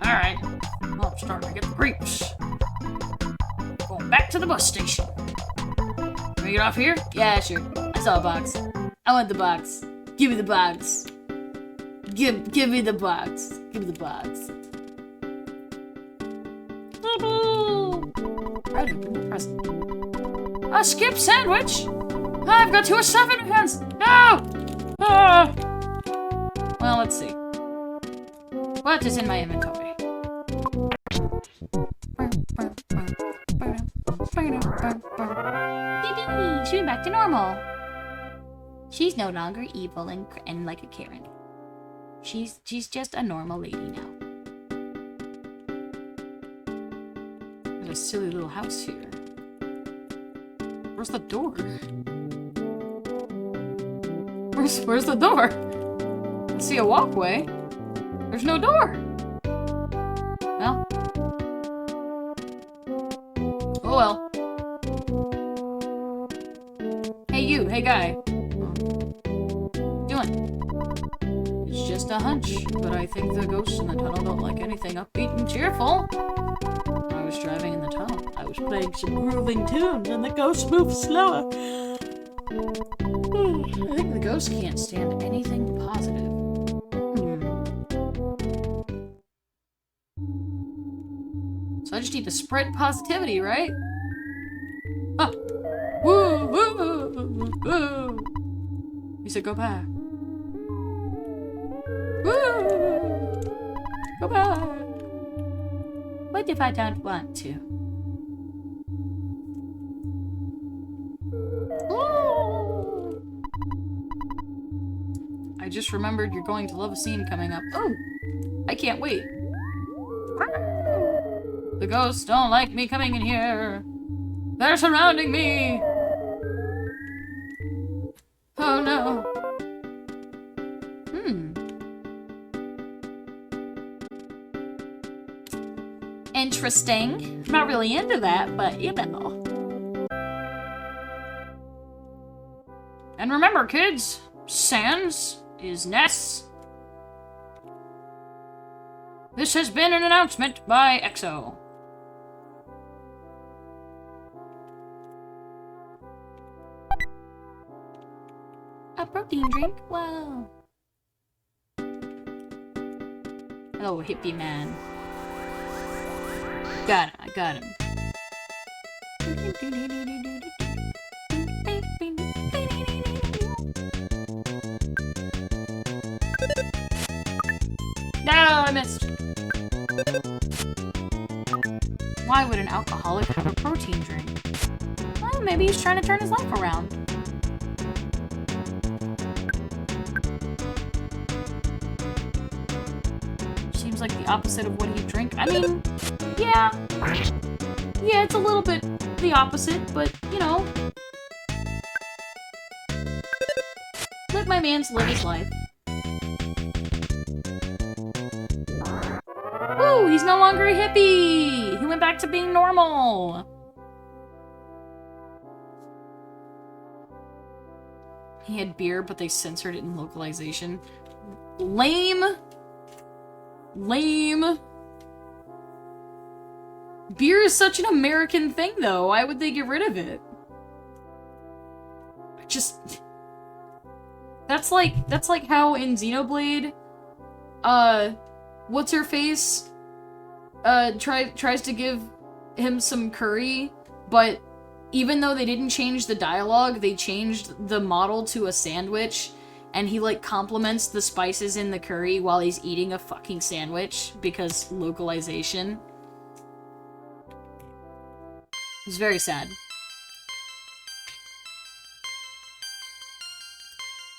Alright, well, I'm starting to get the creeps. Going back to the bus station. Can we get off here? Yeah, sure. I saw a box. I want the box. Give me the box. Give me the box. Give me the box. Right, open the present. A skip sandwich? I've got 2 of 7 hands. No! Well, let's see. What is in my inventory? Yippee! Should be back to normal. She's no longer evil and like a Karen. She's just a normal lady now. There's a silly little house here. Where's the door? Where's the door? I see a walkway. There's no door. Well. Oh well. Hey you, hey guy. What doing? It's just a hunch, but I think the ghosts in the tunnel don't like anything upbeat and cheerful. I was driving in the tunnel. I was playing some grooving tunes, and the ghosts moved slower. I think the ghosts can't stand anything positive. So I just need to spread positivity, right? Ah. Woo, woo, woo. He said, go back. Woo. Go back. What if I don't want to? Ooh. I just remembered you're going to love a scene coming up. Oh, I can't wait. The ghosts don't like me coming in here. They're surrounding me. Oh no. Interesting. Not really into that, but you know. And remember, kids, sans is Ness. This has been an announcement by EXO. A protein drink? Wow. Hello, hippie man. Got him, I got him. No, I missed. Why would an alcoholic have a protein drink? Well, maybe he's trying to turn his life around. Seems like the opposite of what he'd drink. I mean, yeah. Yeah, it's a little bit the opposite, but, you know. Let my mans live his life. Ooh, he's no longer a hippie! He went back to being normal! He had beer, but they censored it in localization. Lame! Lame. Beer is such an American thing, though. Why would they get rid of it? Just... That's like how in Xenoblade, what's-her-face, tries to give him some curry, but even though they didn't change the dialogue, they changed the model to a sandwich, and he, like, compliments the spices in the curry while he's eating a fucking sandwich, because localization. It's very sad.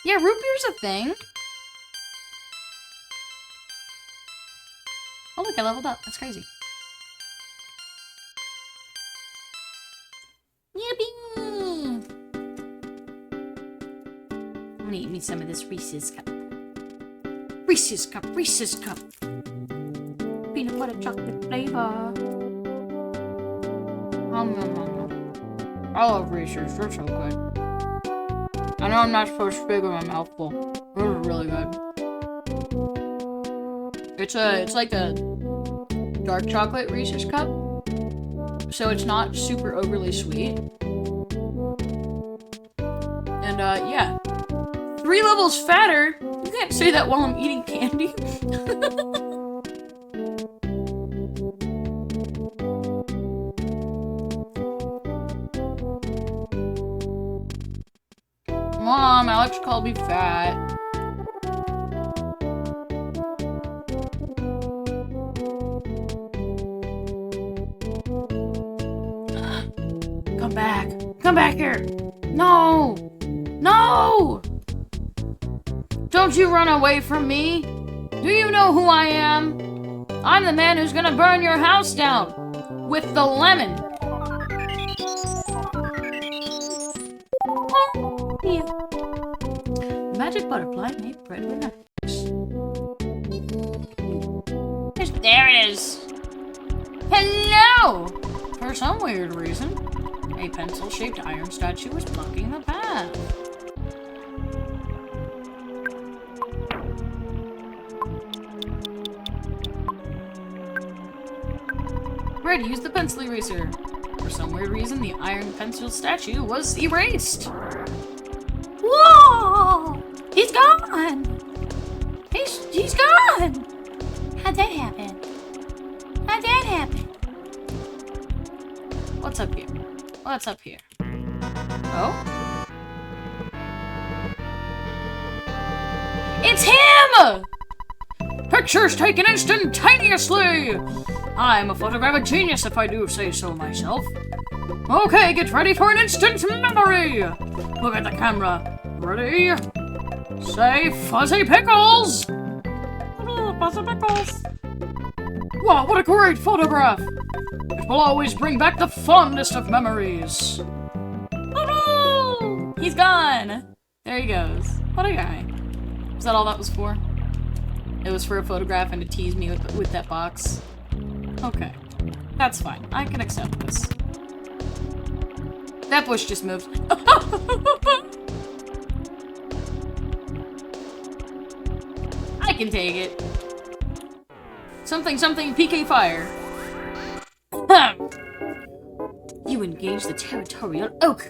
Yeah, root beer's a thing. Oh look, I leveled up. That's crazy. Yippee! I'm gonna eat me some of this Reese's cup. Reese's cup, Reese's cup. Peanut butter chocolate flavor. I love Reese's. They're so good. I know I'm not supposed to speak with my mouth full. They're really good. It's like a dark chocolate Reese's cup. So it's not super overly sweet. And yeah. 3 levels fatter? You can't say that while I'm eating candy. Mom, Alex called me fat. Come back. Come back here. No! No! Don't you run away from me! Do you know who I am? I'm the man who's gonna burn your house down! With the lemon! Oh, yeah. Magic butterfly made bread with nuts. There it is! Hello! For some weird reason, a pencil-shaped iron statue was blocking the path. Red used the pencil eraser. For some weird reason, the iron pencil statue was erased. Whoa! He's gone! He's gone! How'd that happen? How'd that happen? What's up here? What's up here? Oh? It's him! Pictures taken instantaneously! I'm a photographic genius if I do say so myself. Okay, get ready for an instant memory! Look at the camera. Ready? Say Fuzzy Pickles! Fuzzy Pickles! Wow, what a great photograph! It will always bring back the fondest of memories. Woohoo! He's gone! There he goes. What a guy. Was that all that was for? It was for a photograph and to tease me with that box. Okay. That's fine. I can accept this. That bush just moved. I can take it. Something PK fire. You engaged the territorial oak.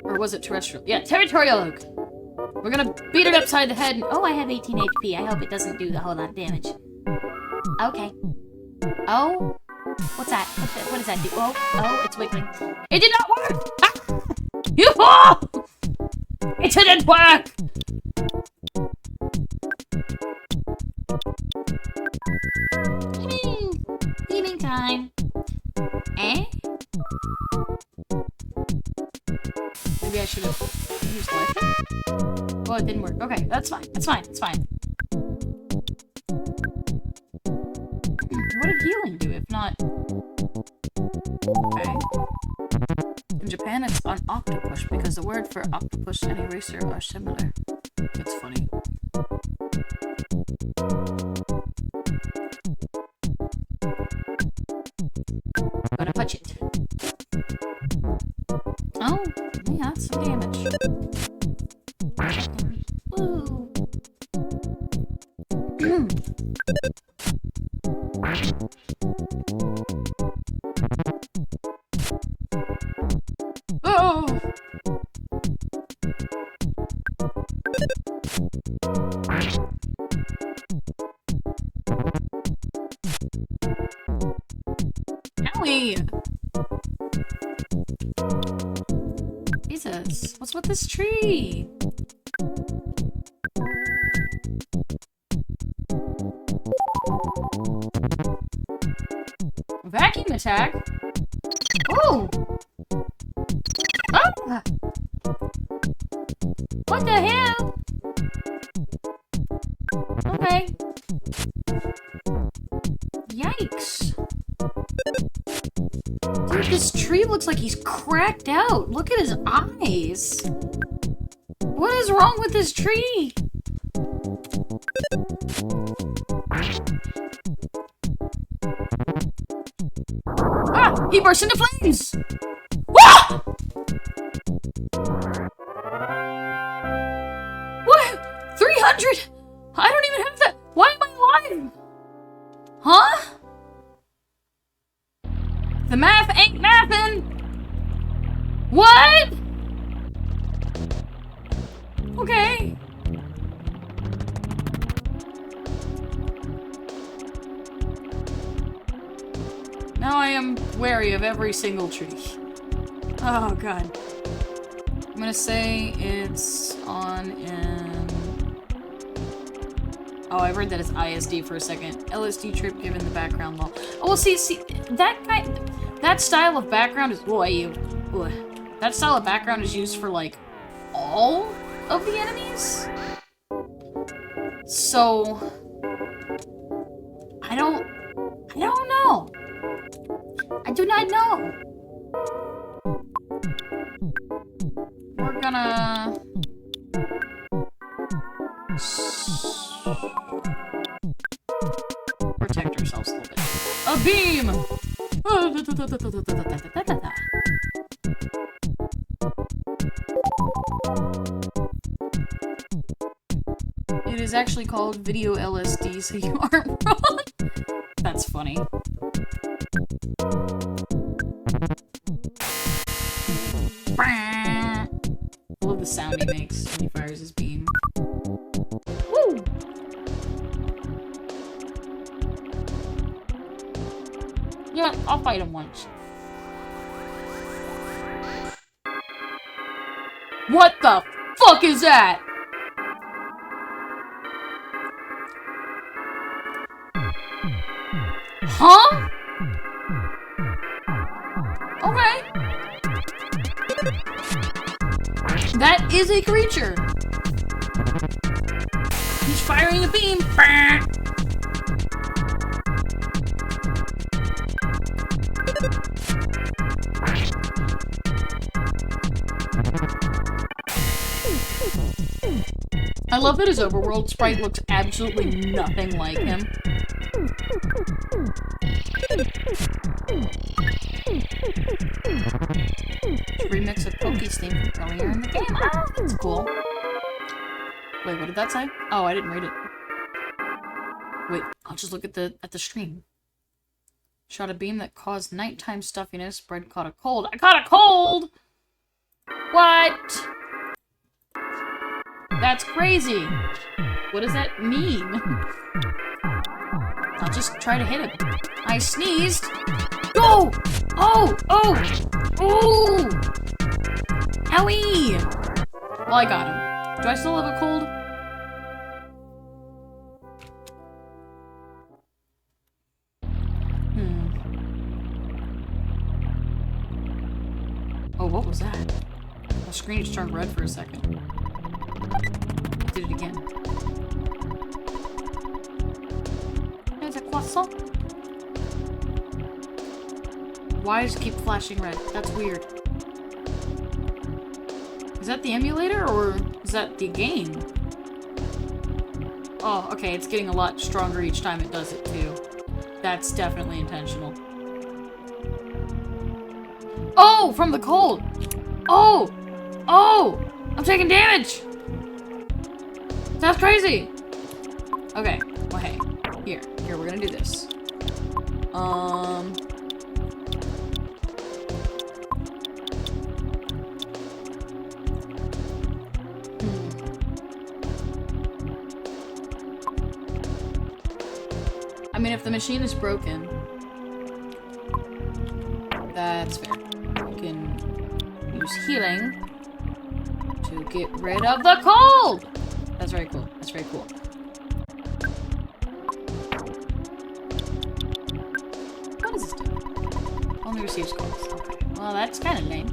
Or was it terrestrial? Yeah, territorial oak. We're gonna beat it upside the head and— oh, I have 18 HP. I hope it doesn't do the whole lot of damage. Okay. Oh. What's that? What does that do? Oh, it's wiggling. It did not work! Ah! You fool! It didn't work! Eating time. Eh? Maybe I should have used life. Well, it didn't work. Okay, that's fine. That's fine. It's fine. What did healing do, if not? Okay. In Japan, it's an octopus because the word for octopus and eraser are similar. That's funny. Gotta punch it. Oh, yeah, that's some damage. Ooh. Oh! Owie! Jesus, what's with this tree? Vacuum attack? Oh! Ah! What the hell? Okay. Yikes. Dude, this tree looks like he's cracked out. Look at his eyes. What is wrong with this tree? Ah! He burst into flames! Ah! What? 300? I don't even have that. Why am I alive? Huh? The math ain't mathin'. What? Okay. Now I am wary of every single tree. Oh god. I'm gonna say it's on in... Oh, I read that it's ISD for a second. LSD trip given the background law. Oh, well, see, that kind... That style of background is... That style of background is used for, like, all of the enemies? So I don't know. I do not know. We're gonna protect ourselves a little bit. A beam! It is actually called video LSD, so you aren't wrong. That's funny. I love the sound he makes when he fires his beam. Woo! Yeah, I'll fight him once. What the fuck is that? Huh? Okay. That is a creature. He's firing a beam. I love that his overworld sprite looks absolutely nothing like him. Remix of Poke's theme from earlier in the game. Ah, that's cool. Wait, what did that say? Oh, I didn't read it. Wait, I'll just look at the stream. Shot a beam that caused nighttime stuffiness. Bread caught a cold. I caught a cold! What? That's crazy. What does that mean? I'll just try to hit him. I sneezed. Go! Oh! Oh! Oh! Owie! Well, I got him. Do I still have a cold? Oh, what was that? The screen just turned red for a second. Did it again. There's a croissant. Why does it keep flashing red? That's weird. Is that the emulator, or is that the game? Oh, okay, it's getting a lot stronger each time it does it, too. That's definitely intentional. Oh, from the cold! Oh! Oh! I'm taking damage! That's crazy! Okay, well, hey. Here, we're gonna do this. I mean, if the machine is broken, that's fair. We can use healing to get rid of the cold! That's very cool. That's very cool. What does this do? Only receives calls. Okay. Well, that's kind of lame.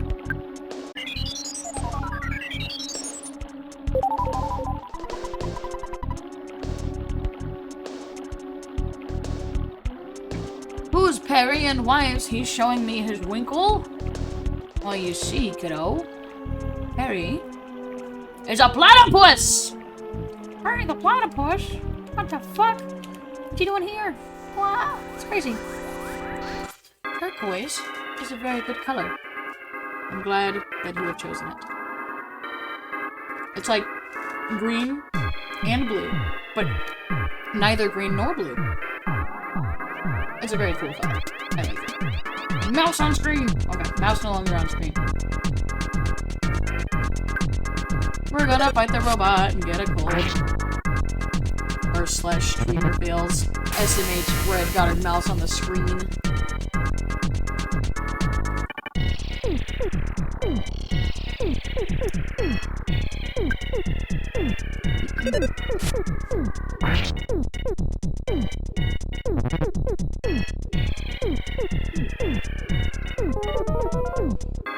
Who's Perry and why is he showing me his winkle? Well, you see, kiddo, Perry is a platypus! Perry the platypus? What the fuck? What you doing here? Wow, it's crazy. Turquoise is a very good color. I'm glad that you have chosen it. It's like green and blue, but neither green nor blue. It's a very cool color. I like it. Mouse on screen! Okay, mouse no longer on screen. We're gonna fight the robot and get a cold. Or slash streamer fails. SMH Red got a mouse on the screen.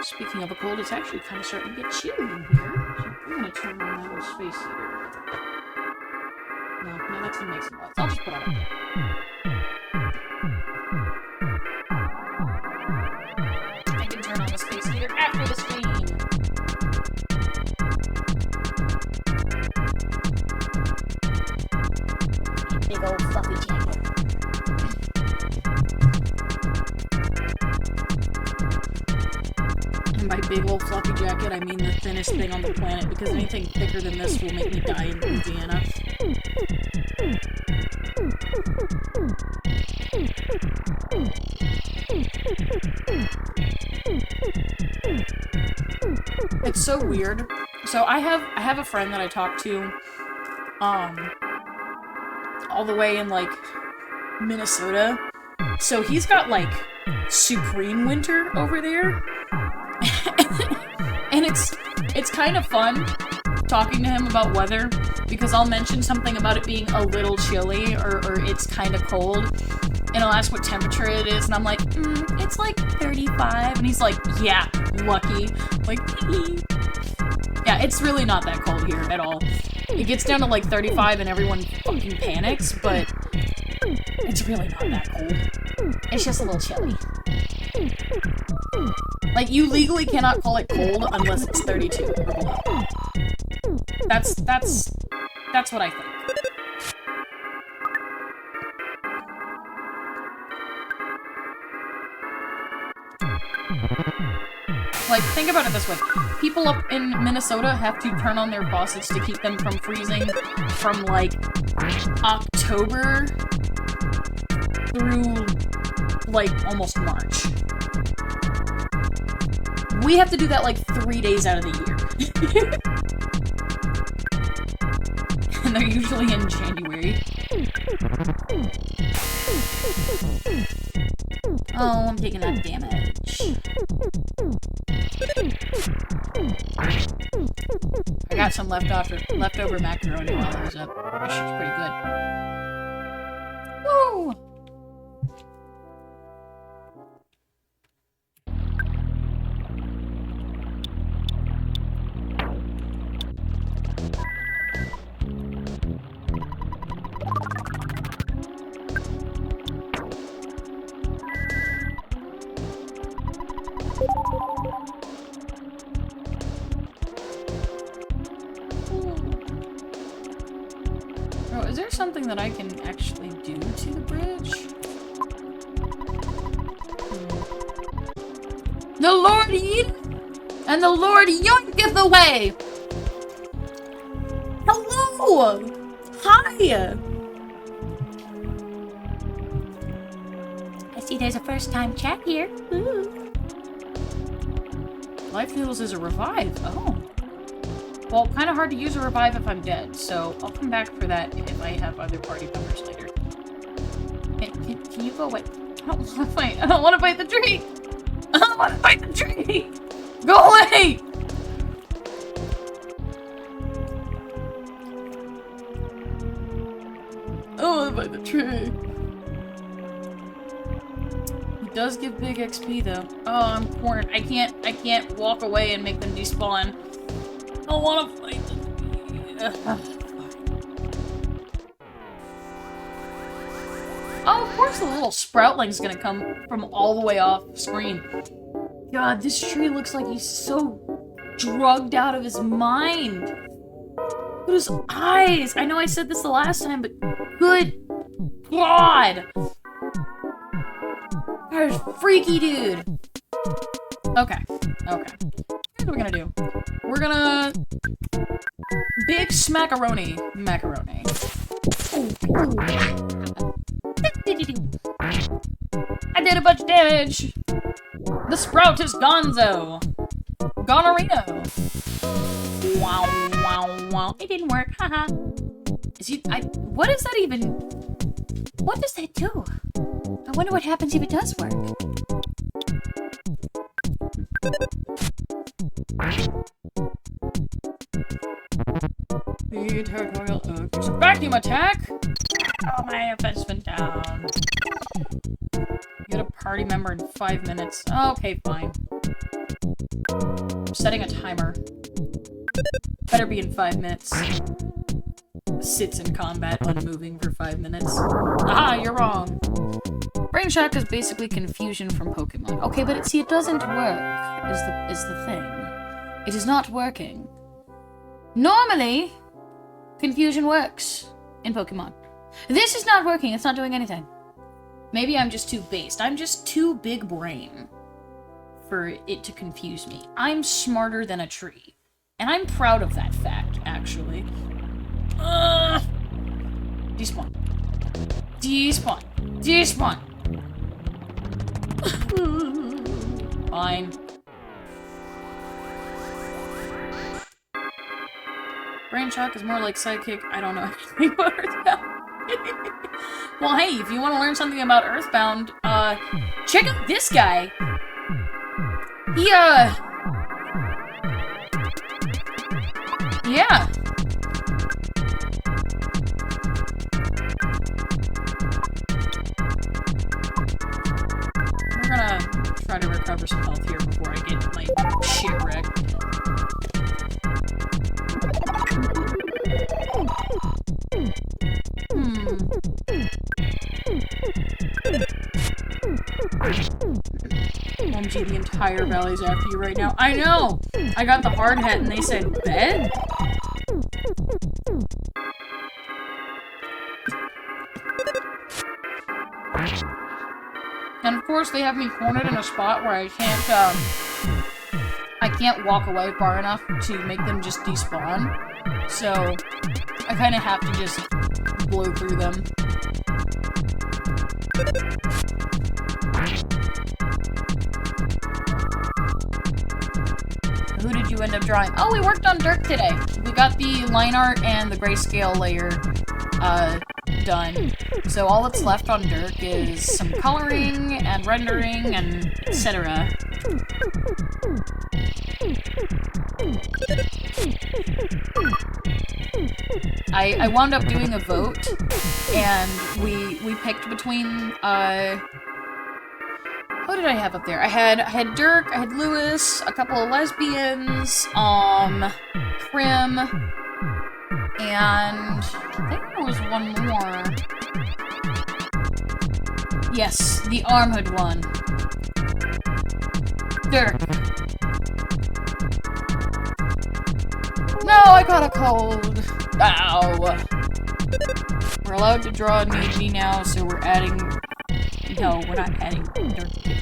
Speaking of a cold, it's actually kind of starting to get chilly in here. So I'm gonna turn on my little space heater. No, That's gonna make some noise. I'll just put on it. I can turn on the space heater after the stream. Big old fluffy jacket. And by big old fluffy jacket, I mean the thinnest thing on the planet, because anything thicker than this will make me die in Louisiana. It's so weird. So I have a friend that I talk to, all the way in, like, Minnesota. So he's got, like, supreme winter over there. And it's kind of fun talking to him about weather, because I'll mention something about it being a little chilly, or it's kind of cold, and I'll ask what temperature it is, and I'm like, it's like 35, and he's like, yeah, lucky. Like, yeah, it's really not that cold here at all. It gets down to like 35 and everyone fucking panics, but it's really not that cold. It's just a little chilly. Like, you legally cannot call it cold unless it's 32 or below. That's what I think. Like, think about it this way. People up in Minnesota have to turn on their faucets to keep them from freezing from, like, October through, like, almost March. We have to do that, like, 3 days out of the year. And they're usually in January. Oh, I'm taking that damage. I got some leftover macaroni while I was up. That shit's pretty good. Woo! Oh, is there something that I can actually do to the bridge? The Lord eat, and the Lord yoinketh away! Hello! Hi! I see there's a first-time chat here. Ooh. Life Noodles is a revive. Oh. Well, kind of hard to use a revive if I'm dead, so I'll come back for that if I have other party members later. Can you go away? I don't want to fight. I don't want to fight the tree! I don't want to fight the tree! Go away! I don't want to fight the tree. It does give big XP though. Oh, I'm cornered. I can't walk away and make them despawn. I don't want to fight them. Oh, of course the little sproutling gonna come from all the way off screen. God, this tree looks like he's so drugged out of his mind. Look at his eyes. I know I said this the last time, but good God. That is freaky, dude. Okay. Here's what we're gonna do. We're gonna... Big smackaroni. Macaroni. I did a bunch of damage! The sprout is gonzo! Gonorrhea! Wow, wow, wow. It didn't work, haha. What is that even? What does that do? I wonder what happens if it does work. The territorial vacuum attack! Oh, my offense went down. Get a party member in 5 minutes. Okay, fine. I'm setting a timer. Better be in 5 minutes. sits in combat unmoving for 5 minutes. Aha, you're wrong. Brain shock is basically confusion from Pokemon. Okay, but it doesn't work, is the thing. It is not working. Normally, confusion works in Pokemon. This is not working, it's not doing anything. Maybe I'm just too based. I'm just too big brain for it to confuse me. I'm smarter than a tree. And I'm proud of that fact, actually. Despawn. Despawn. Despawn. Fine. Brain shock is more like sidekick. I don't know anything about Earthbound. Well, hey, if you want to learn something about Earthbound, check out this guy. He, yeah. We're gonna try to recover some health here before I get my shit wrecked. OMG, the entire valley's after you right now. I know! I got the hard hat and they said bed? And of course they have me cornered in a spot where I can't walk away far enough to make them just despawn. So, I kind of have to just blow through them. Who did you end up drawing? Oh, we worked on Dirk today. We got the line art and the grayscale layer done. So all that's left on Dirk is some coloring and rendering and etc. I wound up doing a vote, and we picked between, who did I have up there? I had Dirk, I had Lewis, a couple of lesbians, Krim, and I think there was one more. Yes, the armored one. Dirk. No, I got a cold. Ow. We're allowed to draw Niji now, so we're adding... No, we're not adding Dirk to it.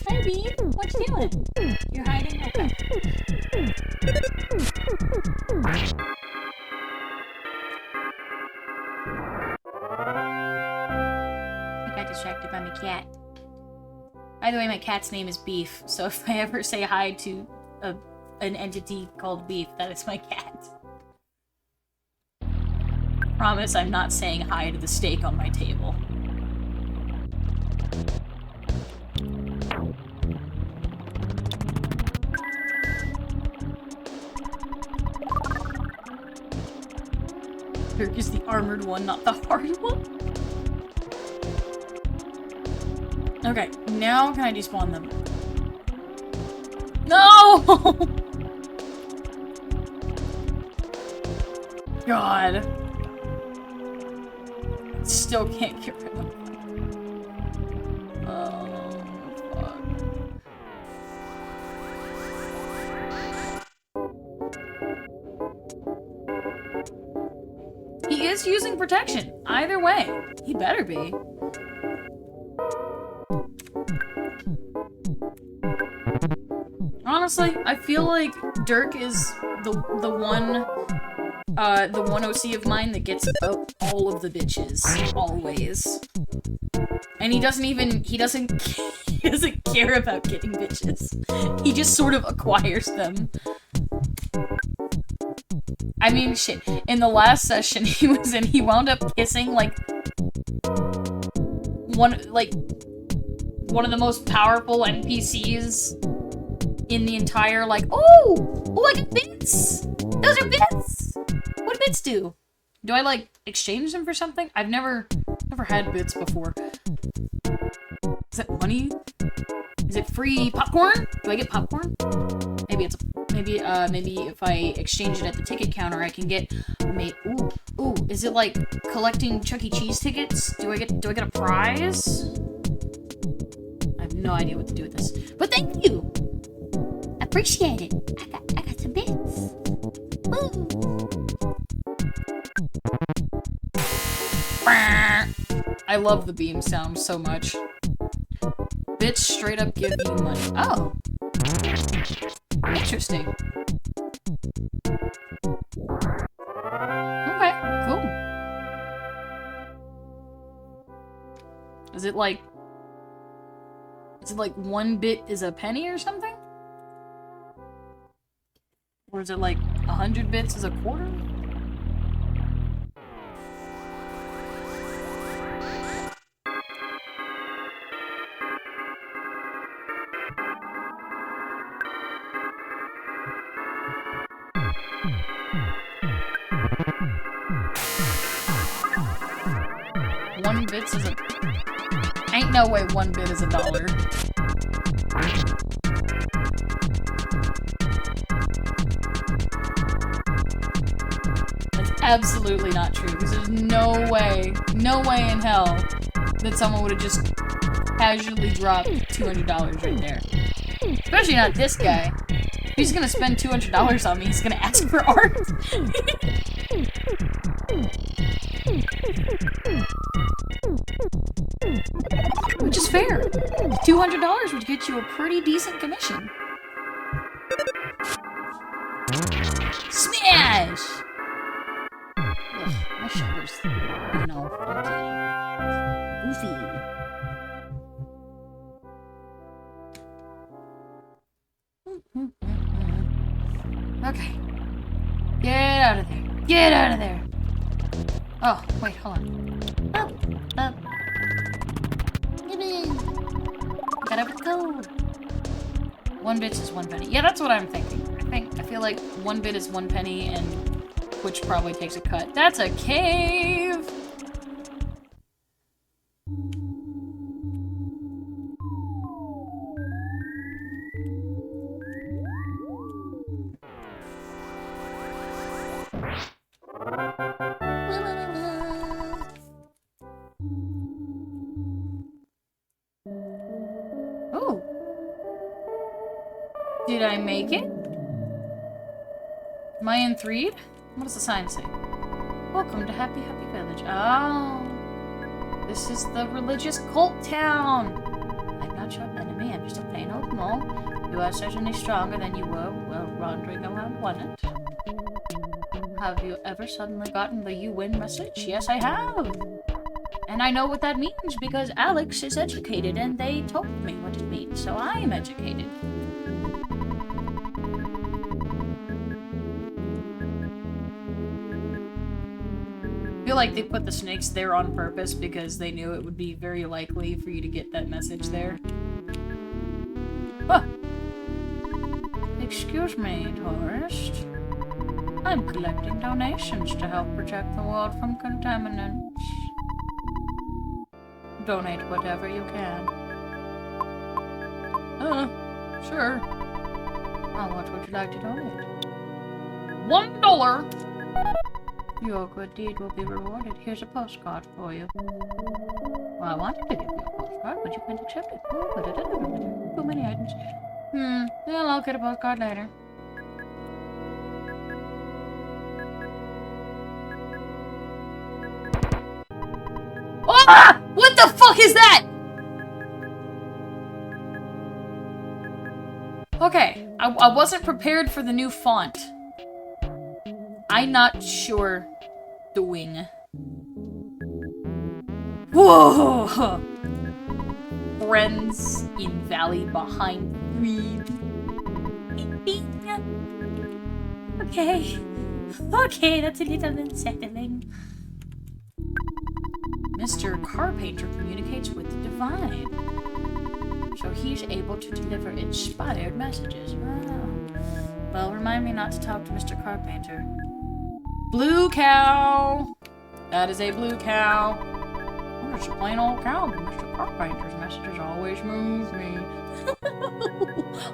Hey, Bee. What you doing? You're hiding? Okay. I got distracted by my cat. By the way, my cat's name is Beef, so if I ever say hi to an entity called Beef, that is my cat. Promise I'm not saying hi to the steak on my table. Dirk is the armored one, not the hard one. Okay, now can I despawn them? No! God. Still can't get rid of them. Oh, fuck. He is using protection. Either way. He better be. Honestly, I feel like Dirk is the one OC of mine that gets all of the bitches, always. And he doesn't care about getting bitches. He just sort of acquires them. I mean, shit, in the last session he was in, he wound up kissing, like, one of the most powerful NPCs in the entire, like, oh, I got bits! Those are bits! What do bits do? Do I, like, exchange them for something? I've never had bits before. Is that money? Is it free popcorn? Do I get popcorn? Maybe if I exchange it at the ticket counter, I can get ooh, is it like collecting Chuck E. Cheese tickets? Do I get a prize? I have no idea what to do with this. But thank you! Appreciate it. I got some bits. Woo! I love the beam sound so much. Bits straight up give you money. Oh. Interesting. Okay, cool. Is it like 1 bit is a penny or something? Or is it like 100 bits is a quarter? Ain't no way 1 bit is $1. That's absolutely not true, because there's no way in hell that someone would have just casually dropped $200 right there. Especially not this guy. If he's gonna spend $200 on me, he's gonna ask for art. Which is fair. $200 would get you a pretty decent commission. Smash! Ugh, my shoulder's being all funky. Goofy. Okay. Get out of there. Get out of there! Oh, wait, hold on. Up. Gotta go. 1 bit is 1 penny. Yeah, that's what I'm thinking. I feel like 1 bit is 1 penny, and Twitch probably takes a cut. That's a cave! Did I make it? Am I in 3? What does the sign say? Welcome to Happy Village. Oh. This is the religious cult town. I'm not your enemy, I'm just a plain old mole. You are certainly stronger than you were while wandering around Wonnet. Have you ever suddenly gotten the you win message? Yes, I have. And I know what that means because Alex is educated and they told me what it means, so I am educated. I feel like they put the snakes there on purpose because they knew it would be very likely for you to get that message there. Huh. Excuse me, tourist. I'm collecting donations to help protect the world from contaminants. Donate whatever you can. Sure. How much would you like to donate? $1! Your good deed will be rewarded. Here's a postcard for you. Well, I wanted to give you a postcard, but you can't accept it. Too many items. Well, I'll get a postcard later. Ah! What the fuck is that? Okay, I wasn't prepared for the new font. I'm not sure doing. Whoa! Friends in Valley behind Reed. Okay, that's a little unsettling. Mr. Carpenter communicates with the divine, so he's able to deliver inspired messages. Wow. Well, remind me not to talk to Mr. Carpenter. Blue cow! That is a blue cow. I'm just a plain old cow, but Mr. Carpenter's messages always move me.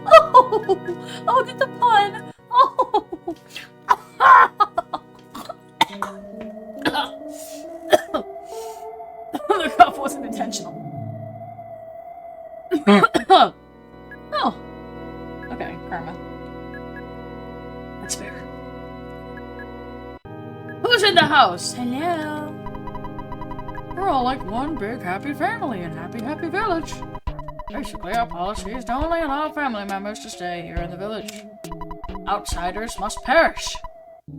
Oh, get the pun. Oh. The cough wasn't intentional. Oh. Okay, karma. That's fair. Who's in the house? Hello. We're all like one big happy family in Happy Happy Village. Basically, our policy is to only allow family members to stay here in the village. Outsiders must perish.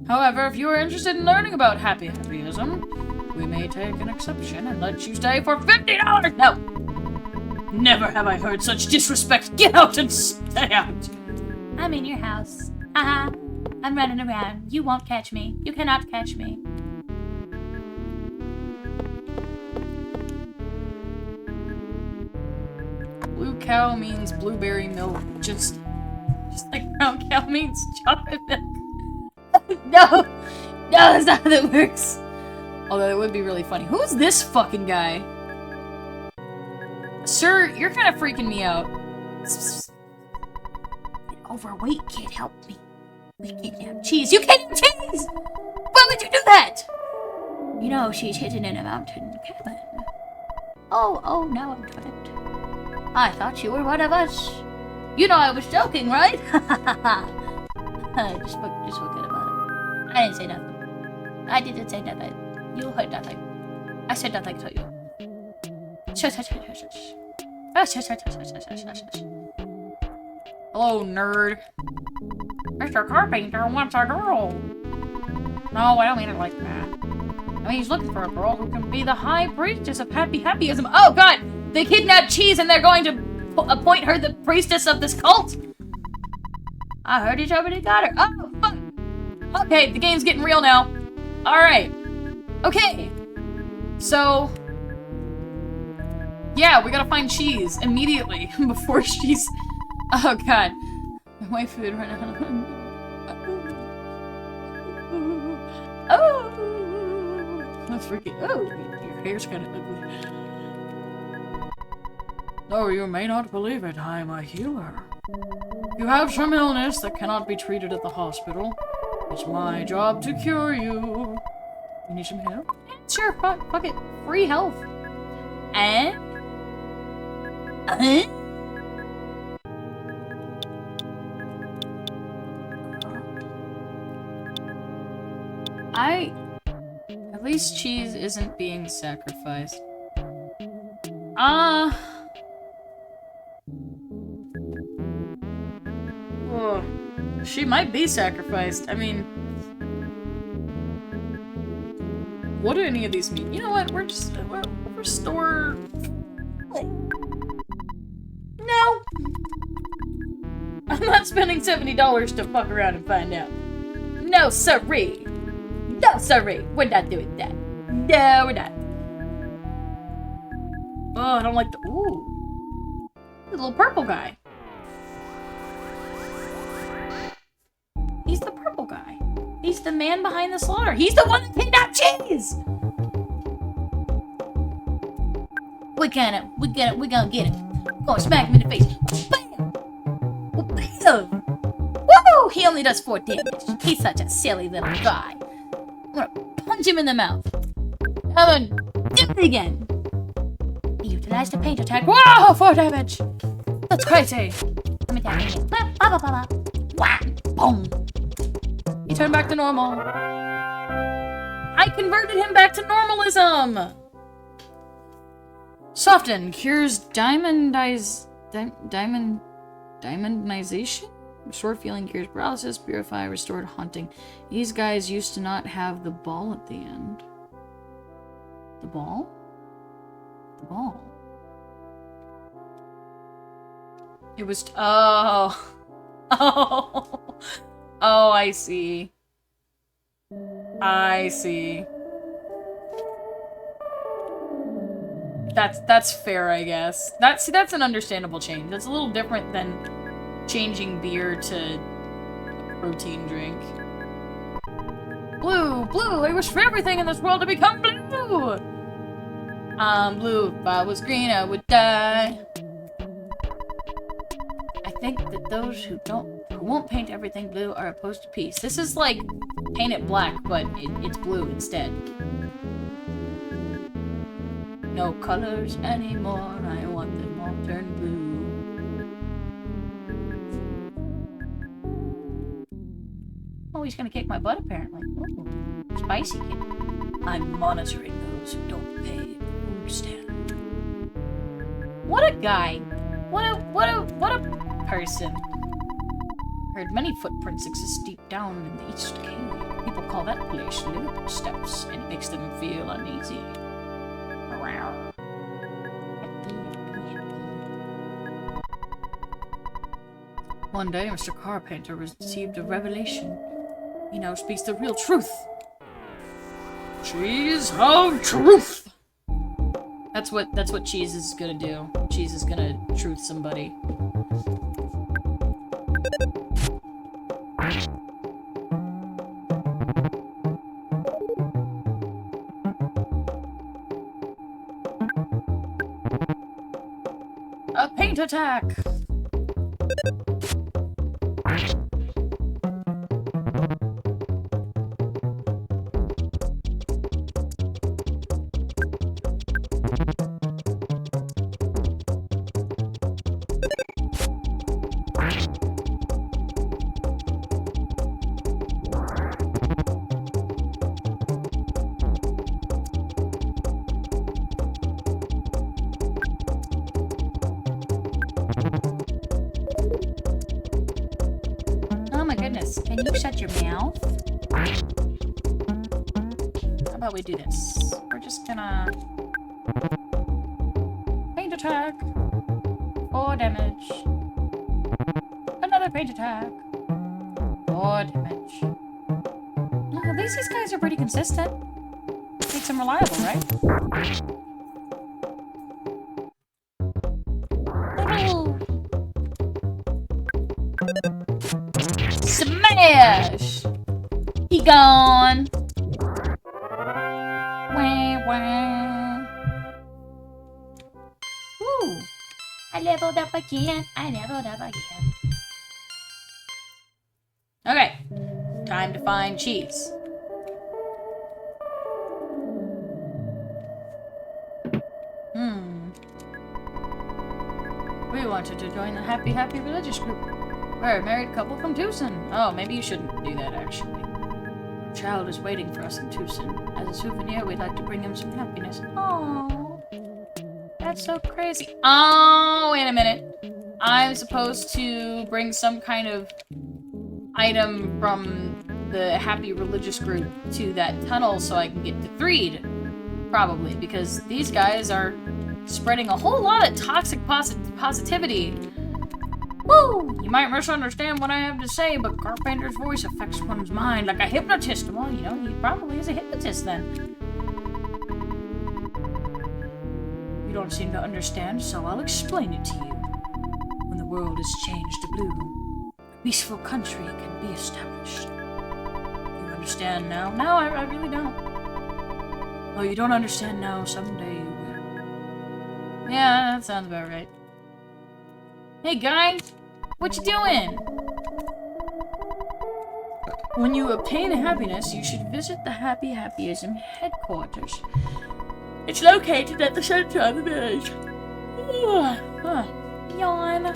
However, if you are interested in learning about Happy Happyism, we may take an exception and let you stay for $50. No! Never have I heard such disrespect. Get out and stay out! I'm in your house. Haha. I'm running around. You won't catch me. You cannot catch me. Blue cow means blueberry milk. Just like brown cow means chocolate milk. No! No, that's not how that works. Although it would be really funny. Who's this fucking guy? Sir, you're kind of freaking me out. Overweight can't help me. We can't have cheese. You can't have cheese! Why would you do that? You know, she's hidden in a mountain cabin. Oh, now I'm tripped. I thought you were one of us. You know I was joking, right? just forget about it. I didn't say nothing. I didn't say nothing. You heard nothing. I said nothing to you. Shush. Hello, nerd. Mr. Carpenter wants a girl. No, I don't mean it like that. I mean, he's looking for a girl who can be the high priestess of Happy Happyism. Oh, God! They kidnapped Cheese and they're going to appoint her the priestess of this cult. I heard he already got her. Oh, fuck. Okay, the game's getting real now. Alright. Okay. So... yeah, we gotta find Cheese immediately before she's... oh, God. My food right now. Oh! That's freaking... oh, your hair's kind of ugly. Though you may not believe it, I am a healer. You have some illness that cannot be treated at the hospital. It's my job to cure you. You need some help? Sure, fuck it. Free health. And... at least Cheese isn't being sacrificed. Oh, she might be sacrificed. I mean... what do any of these mean? You know what? We'll restore... no! I'm not spending $70 to fuck around and find out. No, sirree! No, sorry, we're not doing that. No, we're not. Oh, I don't like the... ooh. The little purple guy. He's the purple guy. He's the man behind the slaughter. He's the one that kidnapped Cheese! We're gonna get him. Go smack him in the face. Bam! Bam! Woo! He only does 4 damage. He's such a silly little guy. I'm gonna punch him in the mouth. I'm gonna do it again. He utilized a paint attack. Whoa! 4 damage! That's crazy. Let me tell you. Wham! Boom! He turned back to normal. I converted him back to normalism! Soften cures diamondization? Restore feeling, cures paralysis, purify, restored haunting. These guys used to not have the ball at the end. The ball? The ball. It was... oh. Oh. Oh, I see. I see. That's fair, I guess. That's an understandable change. That's a little different than changing beer to a protein drink. Blue! Blue! I wish for everything in this world to become blue! I'm blue. If I was green, I would die. I think that those who won't paint everything blue are opposed to peace. This is like paint it black, but it's blue instead. No colors anymore, I want them all turned blue. Oh, he's gonna kick my butt apparently. Ooh, spicy kid. I'm monitoring those who don't pay the food stamp. What a guy. What a person. Heard many footprints exist deep down in the East Cave. People call that place Liverpool Steps, and it makes them feel uneasy. One day, Mr. Carpenter received a revelation. He now speaks the real truth. Cheese of truth! That's what Cheese is gonna do. Cheese is gonna truth somebody. A paint attack! Can you shut your mouth? How about we do this? We're just gonna... paint attack. 4 damage. Another paint attack. 4 damage. Oh, at least these guys are pretty consistent. Makes them reliable, right? Smash! He gone! Wah, wah. Woo! I leveled up again. I leveled up again. Okay. Time to find Cheese. We wanted to join the Happy Happy Religious Group. We're a married couple from Tucson. Oh, maybe you shouldn't do that, actually. Our child is waiting for us in Tucson. As a souvenir, we'd like to bring him some happiness. Oh, that's so crazy. Oh, wait a minute. I'm supposed to bring some kind of item from the Happy Religious Group to that tunnel so I can get to Threed. Probably, because these guys are spreading a whole lot of toxic positivity. Woo! You might misunderstand what I have to say, but Carpenter's voice affects one's mind like a hypnotist. Well, you know, he probably is a hypnotist then. You don't seem to understand, so I'll explain it to you. When the world is changed to blue, a peaceful country can be established. You understand now? No, I really don't. Oh, you don't understand now, someday you will. Yeah, that sounds about right. Hey guys, what you doing? When you obtain happiness, you should visit the Happy Happyism headquarters. It's located at the center of the village. Yawn.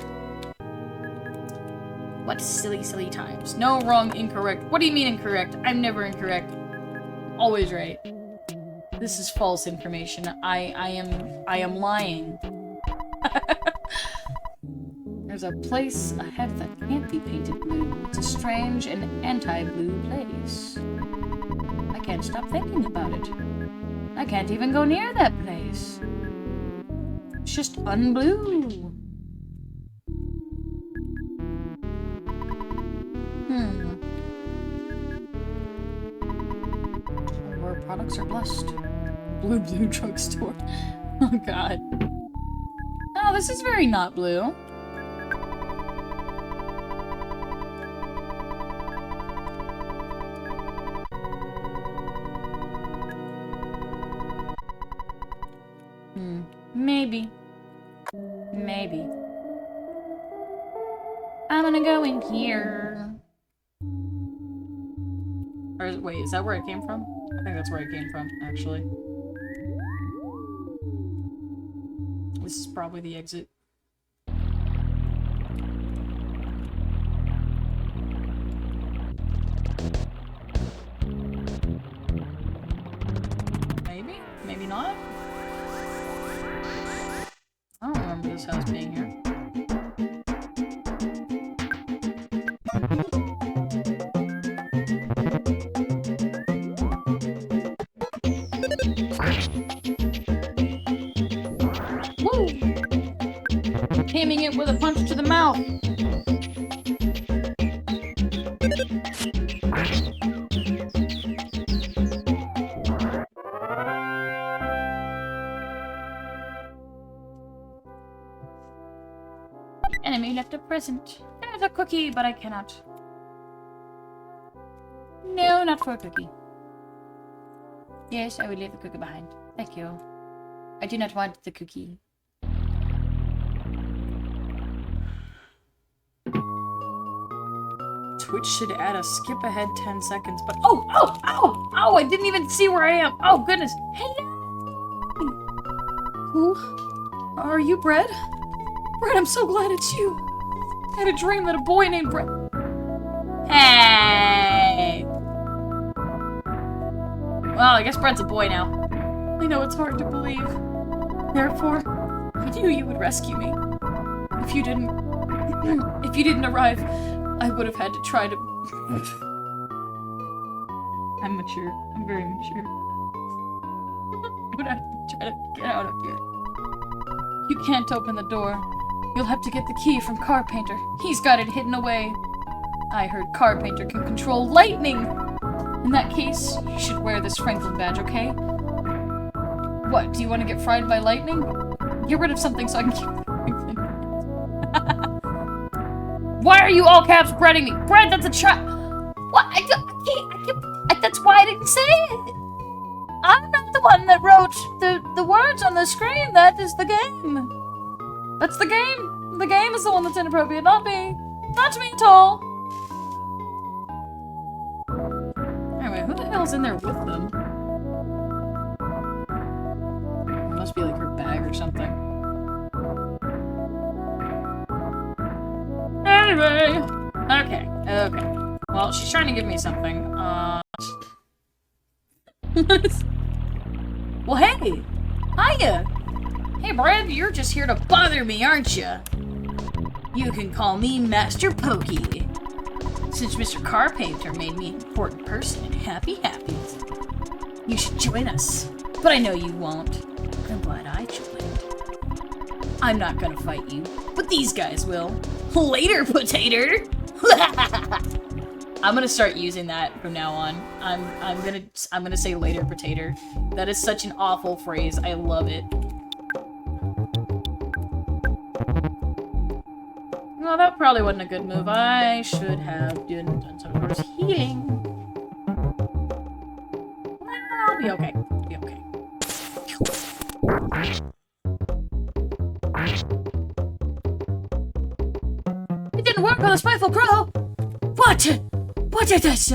What silly times. No, wrong, incorrect. What do you mean incorrect? I'm never incorrect. Always right. This is false information. I am lying. There's a place ahead that can't be painted blue. It's a strange and anti-blue place. I can't stop thinking about it. I can't even go near that place. It's just unblue. Where products are blessed. Blue drugstore. Oh god. Oh, this is very not blue. Maybe. wanna go in here. Or wait, is that where it came from? I think that's where it came from, actually. This is probably the exit. Maybe? Maybe not? I don't remember this house being here. Woo! Aiming it with a punch to the mouth. Enemy left a present. There's a cookie, but I cannot. No, not for a cookie. Yes, I will leave the cookie behind. Thank you. I do not want the cookie. Twitch should add a skip ahead 10 seconds, but oh, I didn't even see where I am. Oh, goodness. Hello. Who are you, Bread? Bread, I'm so glad it's you. I had a dream that a boy named Bread. Hey. Well, I guess Bread's a boy now. I know it's hard to believe. Therefore, I knew you would rescue me. If you didn't arrive, I would have had to try to... I'm mature. I'm very mature. I would have to try to get out of here. You can't open the door. You'll have to get the key from Carpainter. He's got it hidden away. I heard Carpainter can control lightning. In that case, you should wear this Franklin badge, okay? What, do you want to get fried by lightning? Get rid of something so I can keep the Franklin badge. Why are you all caps breading me? Bread, that's a child. What? I can't. That's why I didn't say it. I'm not the one that wrote the words on the screen. That is the game. That's the game. The game is the one that's inappropriate, not me. Not me at all. Anyway, who the hell's in there with them? It must be like her bag or something. Anyway. Okay. Well, she's trying to give me something. Well, hey! Hiya! Hey, Brad, you're just here to bother me, aren't you? You can call me Master Pokey. Since Mr. Carpainter made me an important person in Happy Happy's, you should join us. But I know you won't. I'm glad I joined. I'm not gonna fight you, but these guys will. Later, potato! I'm gonna start using that from now on. I'm gonna say later, potato. That is such an awful phrase. I love it. Well, that probably wasn't a good move. I should have done some sort of healing. I'll be okay. I'll be okay. It didn't work on the Spiteful Crow! What? What is this?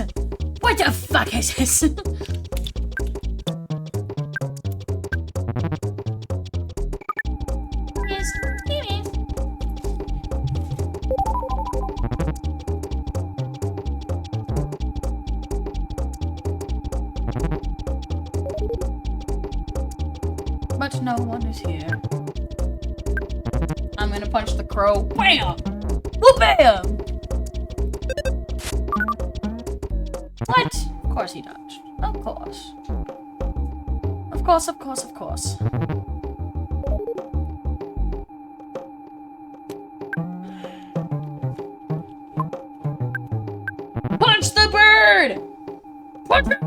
What the fuck is this? Yes, here is. But no one is here. I'm gonna punch the crow. Bam! Well, bam! What? Of course he dodged. Of course. Of course, of course, of course. Punch the bird! Punch him!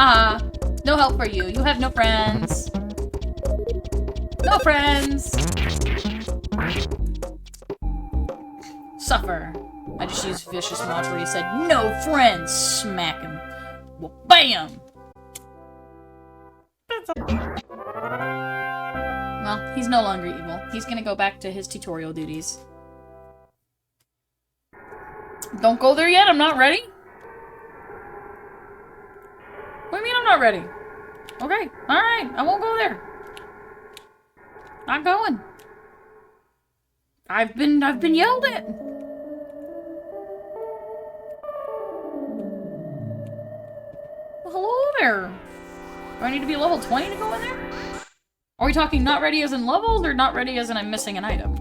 Haha. No help for you. You have no friends. No friends. Suffer. I just used vicious mockery. He said, no friends. Smack him. Well, bam. Well, he's no longer evil. He's gonna go back to his tutorial duties. Don't go there yet, I'm not ready? What do you mean I'm not ready? Okay, alright, I won't go there. Not going. I've been yelled at. Well, hello there. Do I need to be level 20 to go in there? Are we talking not ready as in levels, or not ready as in I'm missing an item?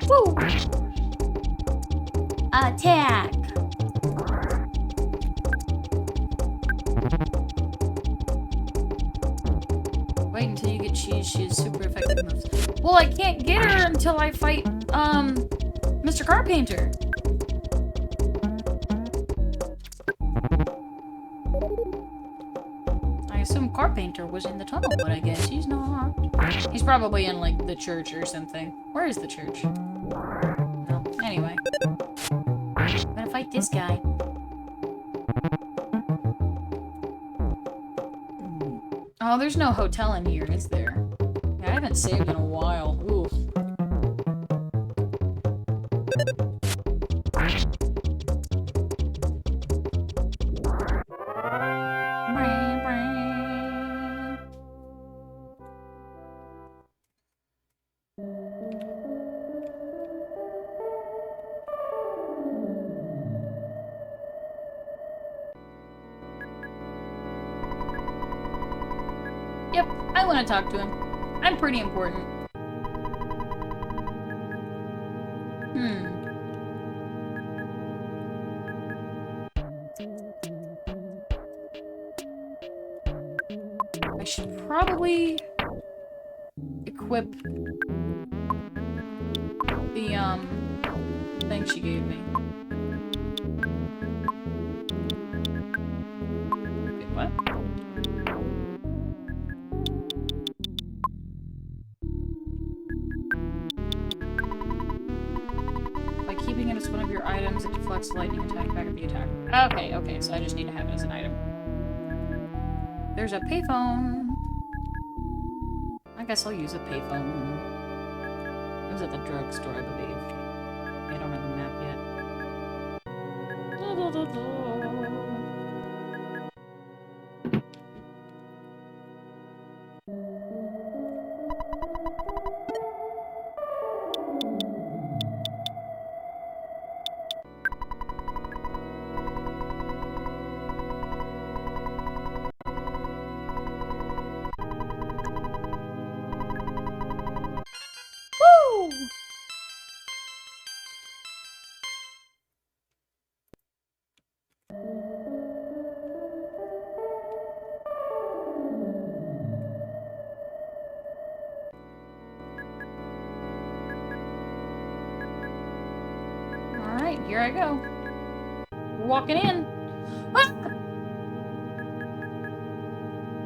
Woo! Attack! Wait until you get cheese. She is super effective moves. Well, I can't get her until I fight, Mr. Carpenter. I assume Carpenter was in the tunnel, but I guess he's not. He's probably in, like, the church or something. Where is the church? No. Anyway. I'm gonna fight this guy. Oh, there's no hotel in here, is there? Yeah, I haven't saved in a while. Ooh. Yep, I want to talk to him. I'm pretty important. I should probably equip the, thing she gave me. Wait, what? Keeping it as one of your items, it deflects lightning attack back at the attack. Okay, so I just need to have it as an item. There's a payphone. I guess I'll use a payphone. It was at the drugstore, I believe. I don't have a map yet. Alright, here I go. We're walking in. Ah!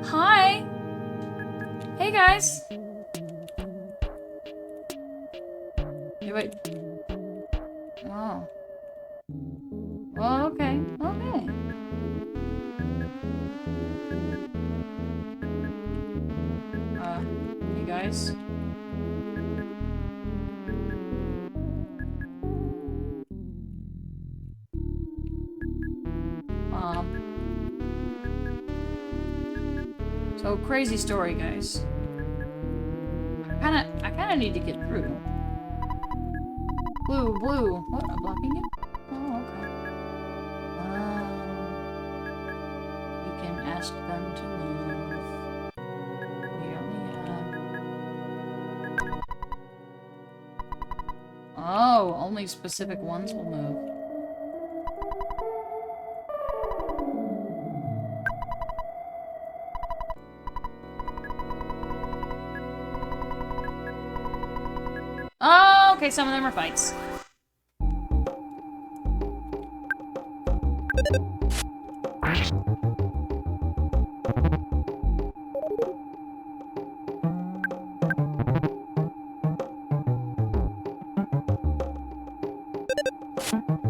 Hi! Hey guys! Hey, wait. Oh. Oh, okay. Okay. Hey guys. So, crazy story, guys. I kinda need to get through. Blue. What? I'm blocking it? Oh, okay. ask them to move. We only have... Oh, only specific ones will move. Oh, okay, some of them are fights.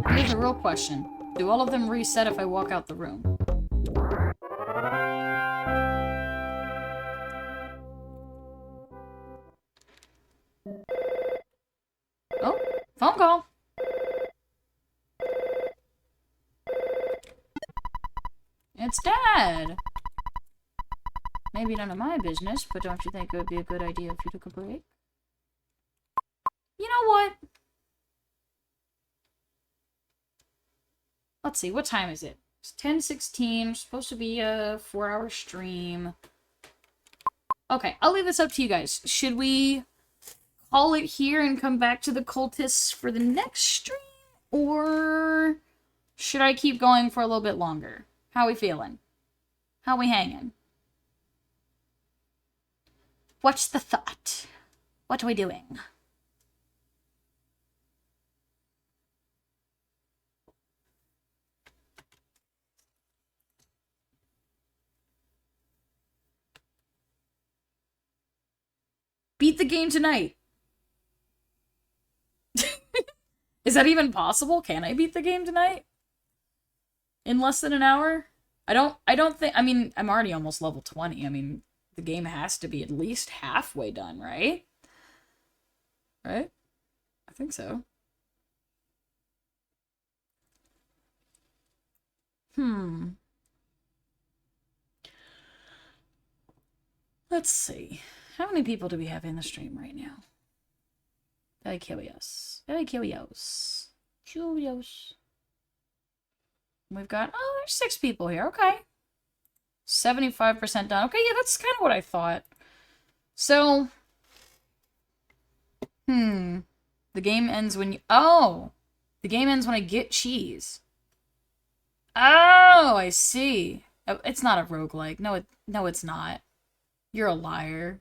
Here's a real question. Do all of them reset if I walk out the room? Oh, phone call. It's Dad. Maybe none of my business, but don't you think it would be a good idea if you took a break? You know what? Let's see, what time is it? It's 10:16. Supposed to be a 4-hour stream. Okay, I'll leave this up to you guys. Should we call it here and come back to the cultists for the next stream? Or should I keep going for a little bit longer? How we feeling? How we hanging? What's the thought? What are we doing? Beat the game tonight. Is that even possible? Can I beat the game tonight? In less than an hour? I don't think, I mean, I'm already almost level 20. I mean, the game has to be at least halfway done, right? Right? I think so. Let's see. How many people do we have in the stream right now? Very curious. Very curious. Curious. We've got, oh, there's 6 people here. Okay. 75% done. Okay, yeah, that's kind of what I thought. So, the game ends when you, oh, the game ends when I get cheese. Oh, I see. It's not a roguelike. No, it's not. You're a liar.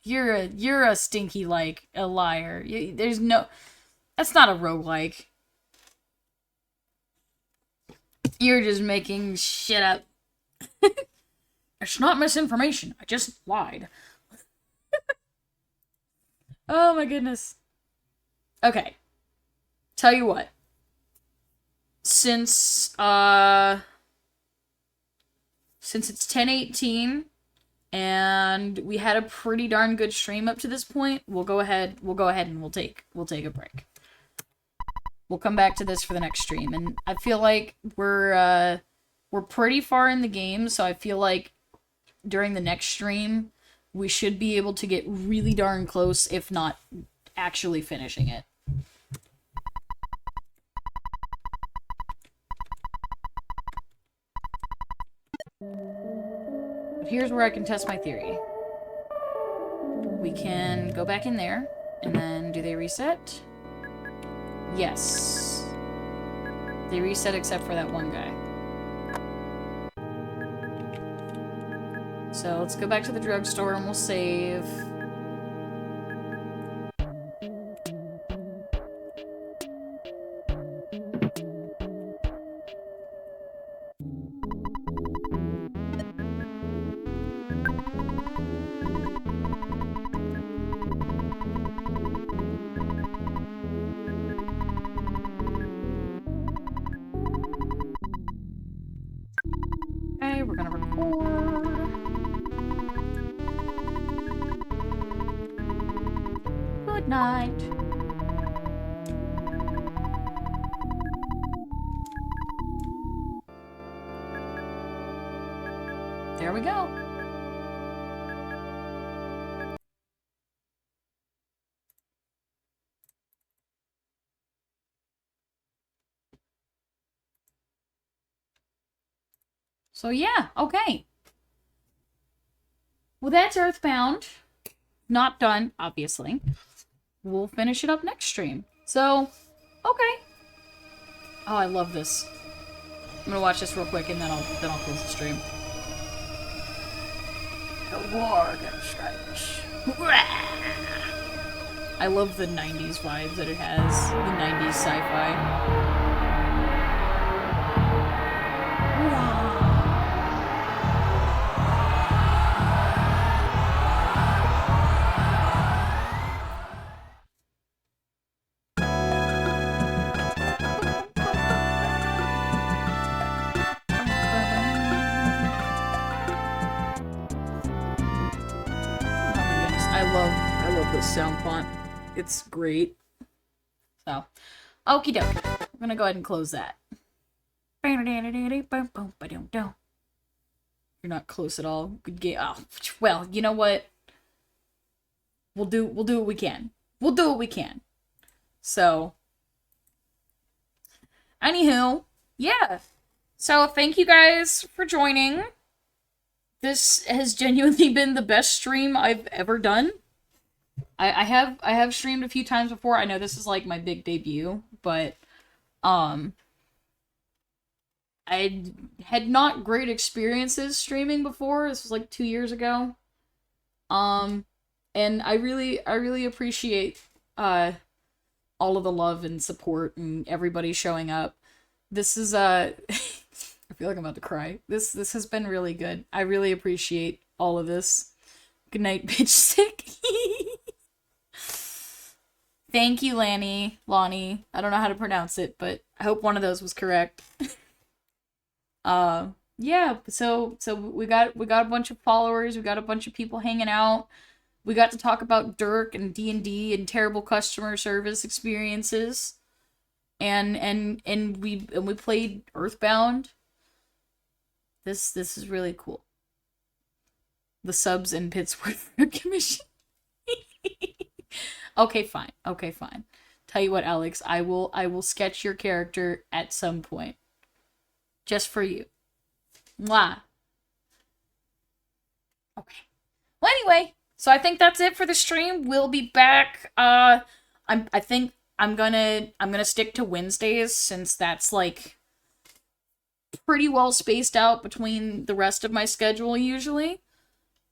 You're a stinky, like, a liar. There's no... That's not a roguelike. You're just making shit up. It's not misinformation. I just lied. Oh my goodness. Okay. Tell you what. Since it's 10:18... and we had a pretty darn good stream up to this point, we'll go ahead and we'll take a break. We'll come back to this for the next stream, and I feel like we're pretty far in the game, so I feel like during the next stream we should be able to get really darn close, if not actually finishing it. But here's where I can test my theory. We can go back in there, and then do they reset? Yes. They reset except for that one guy. So let's go back to the drugstore and we'll save. Okay, we're gonna record. Good night. There we go. So yeah, okay. Well, that's Earthbound. Not done, obviously. We'll finish it up next stream. So, okay. Oh, I love this. I'm gonna watch this real quick and then I'll close the stream. The war strikes. I love the 90s vibes that it has. The 90s sci-fi. I love this sound font. It's great. So, okie doke. I'm gonna go ahead and close that. You're not close at all. Good game. Oh, well, you know what? We'll do what we can. We'll do what we can. So, anywho, yeah. So, thank you guys for joining. This has genuinely been the best stream I've ever done. I have streamed a few times before. I know this is like my big debut, but I had not great experiences streaming before. This was like 2 years ago. And I really appreciate all of the love and support and everybody showing up. This is I feel like I'm about to cry. This has been really good. I really appreciate all of this. Good night, bitch stick. Thank you, Lonnie. I don't know how to pronounce it, but I hope one of those was correct. Yeah, so we got a bunch of followers, we got a bunch of people hanging out. We got to talk about Dirk and D&D and terrible customer service experiences. And we played Earthbound. This is really cool. The subs in Pittsburgh Commission. Okay, fine. Tell you what, Alex, I will sketch your character at some point. Just for you. Mwah. Okay. Well, anyway, so I think that's it for the stream. We'll be back. I think I'm gonna stick to Wednesdays since that's like pretty well spaced out between the rest of my schedule usually.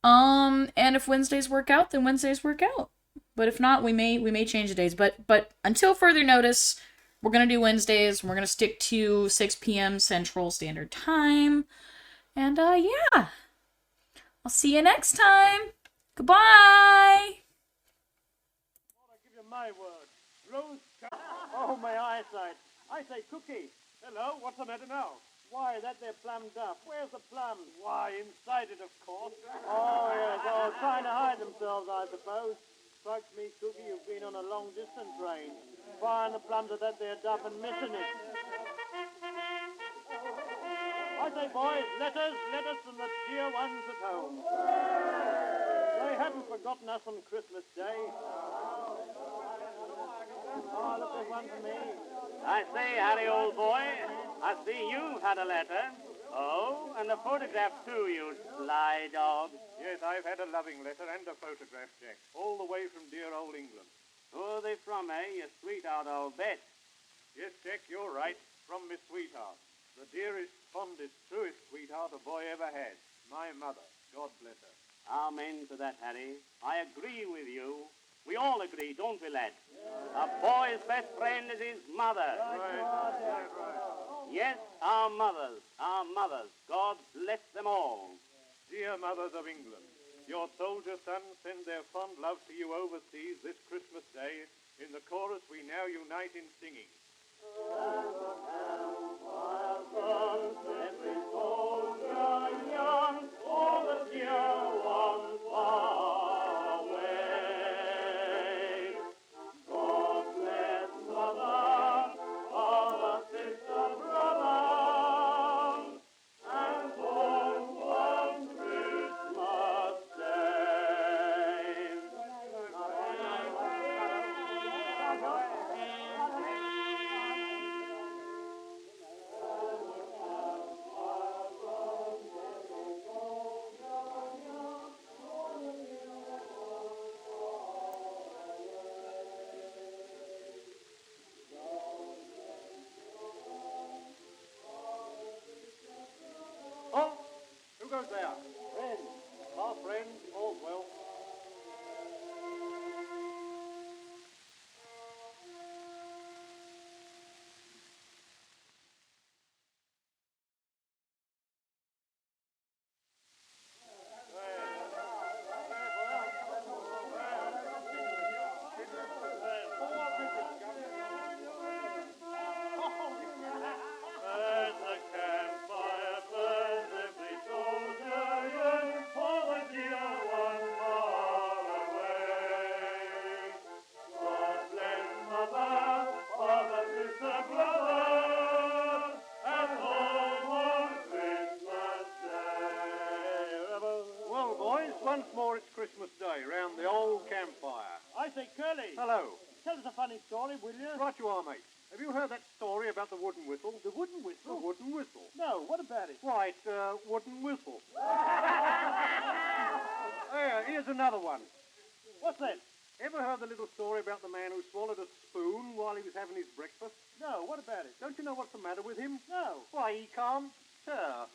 And if Wednesdays work out, then Wednesdays work out. But if not, we may change the days. But until further notice, we're gonna do Wednesdays. We're gonna stick to 6 p.m. Central Standard Time. And yeah. I'll see you next time. Goodbye. I give you my word. Rose. Oh, my eyesight. I say, Cookie. Hello, what's the matter now? Why, that there plum duff. Where's the plums? Why, inside it, of course. Oh, yes. Oh, trying to hide themselves, I suppose. Strikes me, Cookie, you've been on a long-distance range. Firing the plums at that there duff and missing it. I say, boys, letters from the dear ones at home. They haven't forgotten us on Christmas Day. Oh, look, there's one for me. I say, Harry, old boy, I see you've had a letter. Oh, and a photograph too, you sly dog. Yes, I've had a loving letter and a photograph, Jack. All the way from dear old England. Who are they from, eh? Your sweetheart, I'll bet. Yes, Jack, you're right. From Miss Sweetheart. The dearest, fondest, truest sweetheart a boy ever had. My mother. God bless her. Amen to that, Harry. I agree with you. We all agree, don't we, lad? A boy's best friend is his mother. Right. Yes, our mothers. God bless them all. Dear mothers of England, your soldier sons send their fond love to you overseas this Christmas Day. In the chorus we now unite in singing. Every soldier young, all the dear ones far away. God bless mother, father, sister, brother, and home one Christmas Day. friends. All's well. As the campfire burns, every soldier yearns for the dear one far away. God bless mother, father, sister, brother, at home on Christmas Day. Well, boys, once more it's Christmas Day round the old campfire. I say, Curly, Hello. tell us a funny story, will you? Right you are, mate. Have you heard that story about the wooden whistle? The wooden The whistle? wooden whistle. No, what about it? Why, it's a wooden whistle. Here's another one. What's that? Ever heard the little story about the man who swallowed a spoon while he was having his breakfast? No, what about it? Don't you know what's the matter with him? No. Why, he can't stir.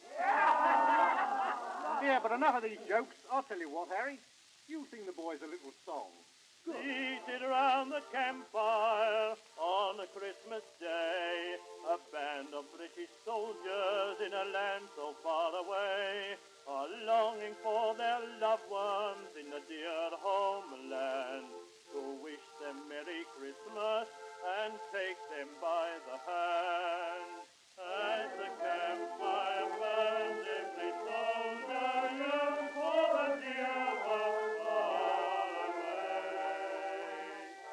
Yeah, but enough of these jokes. I'll tell you what, Harry. You sing the boys a little song. Seated around the campfire on a Christmas day, a band of British soldiers in a land so far away are longing for their loved ones in the dear homeland.